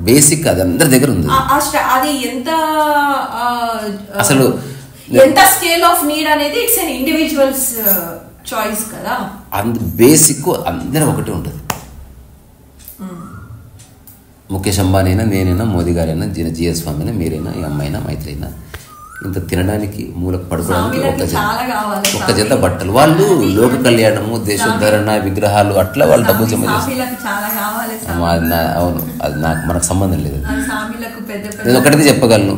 బేసిక్ అది అందరి దగ్గర ఉంది. అది ఎంత అసలు ఎంత స్కేల్ ఆఫ్ నీడ్ అనేది ఇట్స్ ఎన్ ఇండివిజువల్స్ చాయిస్ కదా. బేసిక్ అందరూ ఒకటే ఉంటుంది. ముఖేష్ అంబానీ అయినా, నేనైనా, మోదీ గారైనా, జిఎస్ స్వామి అయినా, మీరైనా, ఈ అమ్మాయినా, మైత్రి అయినా, ఇంత తినడానికి మూలకు పడుకోవడానికి ఒక జత బట్టలు. వాళ్ళు లోక కళ్యాణము, దేశోద్ధరణ, విగ్రహాలు అట్లా వాళ్ళు డబ్బు జమ చేస్తారు. అవును, అది మనకు సంబంధం లేదు. నేను ఒకటిది చెప్పగలను,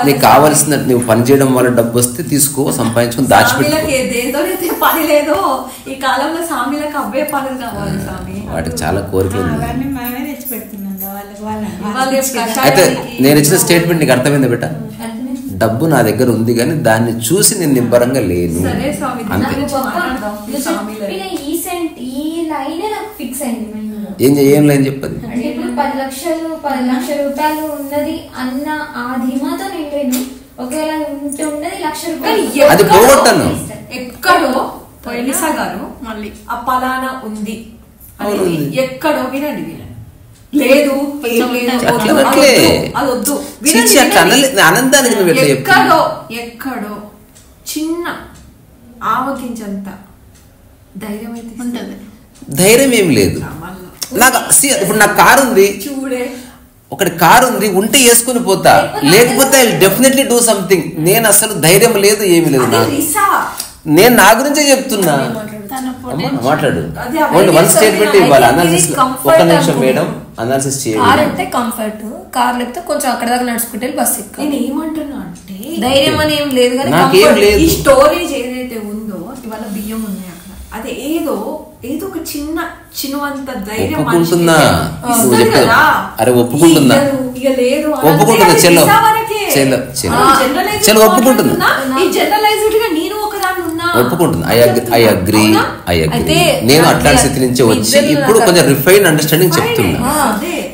నీకు కావాల్సిన నువ్వు పని చేయడం వల్ల డబ్బు వస్తే తీసుకో, సంపాదించుకుని దాచిపెట్టుకో. పని లేదు ఈ కాలంలో సామిలకు అవే పనులు కావాలి స్వామి. వాటికి చాలా కోరికలు ఉన్నాయి. అయితే నేను ఇచ్చిన స్టేట్మెంట్ నీకు అర్థమైందా బేట? డబ్బు నా దగ్గర ఉంది కానీ దాన్ని చూసి నేను నిబ్బరంగా లేను అంతే. ఏం లైన్ చెప్పదు. ఇప్పుడు 10 లక్షల రూపాయలు ఉన్నది అన్న ఆ ధీమాతో నేను లేను. ఒకవేళ ఉన్నది 1,00,000 రూపాయలు అది పోగొట్టాను ఎక్కడో ఎలిసా గారు మళ్ళీ ఆ పలానా ఉంది ఎక్కడో వినండి లేదు ఎక్కడో చిన్న ఆవగించంత ధైర్యం అయితే ఉంటుంది. ధైర్యం ఏం లేదు నాకు. ఇప్పుడు నాకు కారు ఉంది, చూడే ఒకటి కారు ఉంది, ఉంటే వేసుకుని పోతా, లేకపోతే డెఫినెట్లీ డూ సంథింగ్. నేను అసలు ధైర్యం లేదు, ఏమి లేదు నాకు. నేను నా గురించే చెప్తున్నా. మాట్లాడు, వన్ స్టేట్మెంట్ ఇవ్వాలి. అనాలిసిస్ ఒక నిమిషం మేడం, అనాలిసిస్ చేయాలి. కంఫర్ట్ కార్ లేకపోతే కొంచెం అక్కడ దాకా నడుచుకుంటే బస్ ఎక్కాలి. నేను ఏమంటున్నా అంటే ధైర్యం అని ఏం లేదు కానీ నాకేం లేదు. ఈ స్టోరేజ్ ఏదైతే ఉందో ఇవాళ బియ్యం ఉన్నాయి అక్కడ, అదే ఏదో ఒక చిన్నంత ధైర్యం ఒప్పుకుంటున్నా. అరే ఒప్పుకుంటున్నా, ఒప్పుకుంటున్నా, చెల్లో ఒప్పుకుంటున్నా, ఒప్పుకుంటున్నా. I agree. నేను అట్లాంటి స్థితి నుంచి వచ్చి ఇప్పుడు కొంచెం రిఫైన్ అండర్స్టాండింగ్ చెప్తున్నా.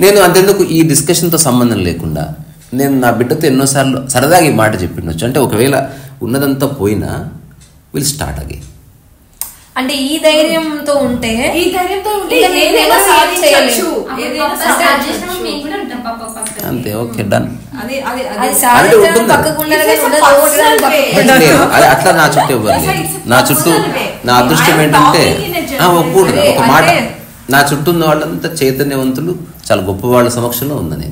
నేను అంతెందుకు ఈ డిస్కషన్ తో సంబంధం లేకుండా నేను నా బిడ్డతో ఎన్నోసార్లు సరదాగా ఈ మాట చెప్పిండొచ్చు. అంటే ఒకవేళ ఉన్నదంతా పోయినా విల్ స్టార్ట్ అగైన్. అంటే ఈ ధైర్యంతో ఉంటే అంతే, ఓకే డన్. అట్లా నా చుట్టూ ఇవ్వాలి. నా అదృష్టం ఏంటంటే ఒప్పుకుంటుంది ఒక మాట, నా చుట్టూ ఉన్న వాళ్ళంతా చైతన్యవంతులు, చాలా గొప్ప వాళ్ళ సమక్షంలో ఉందని.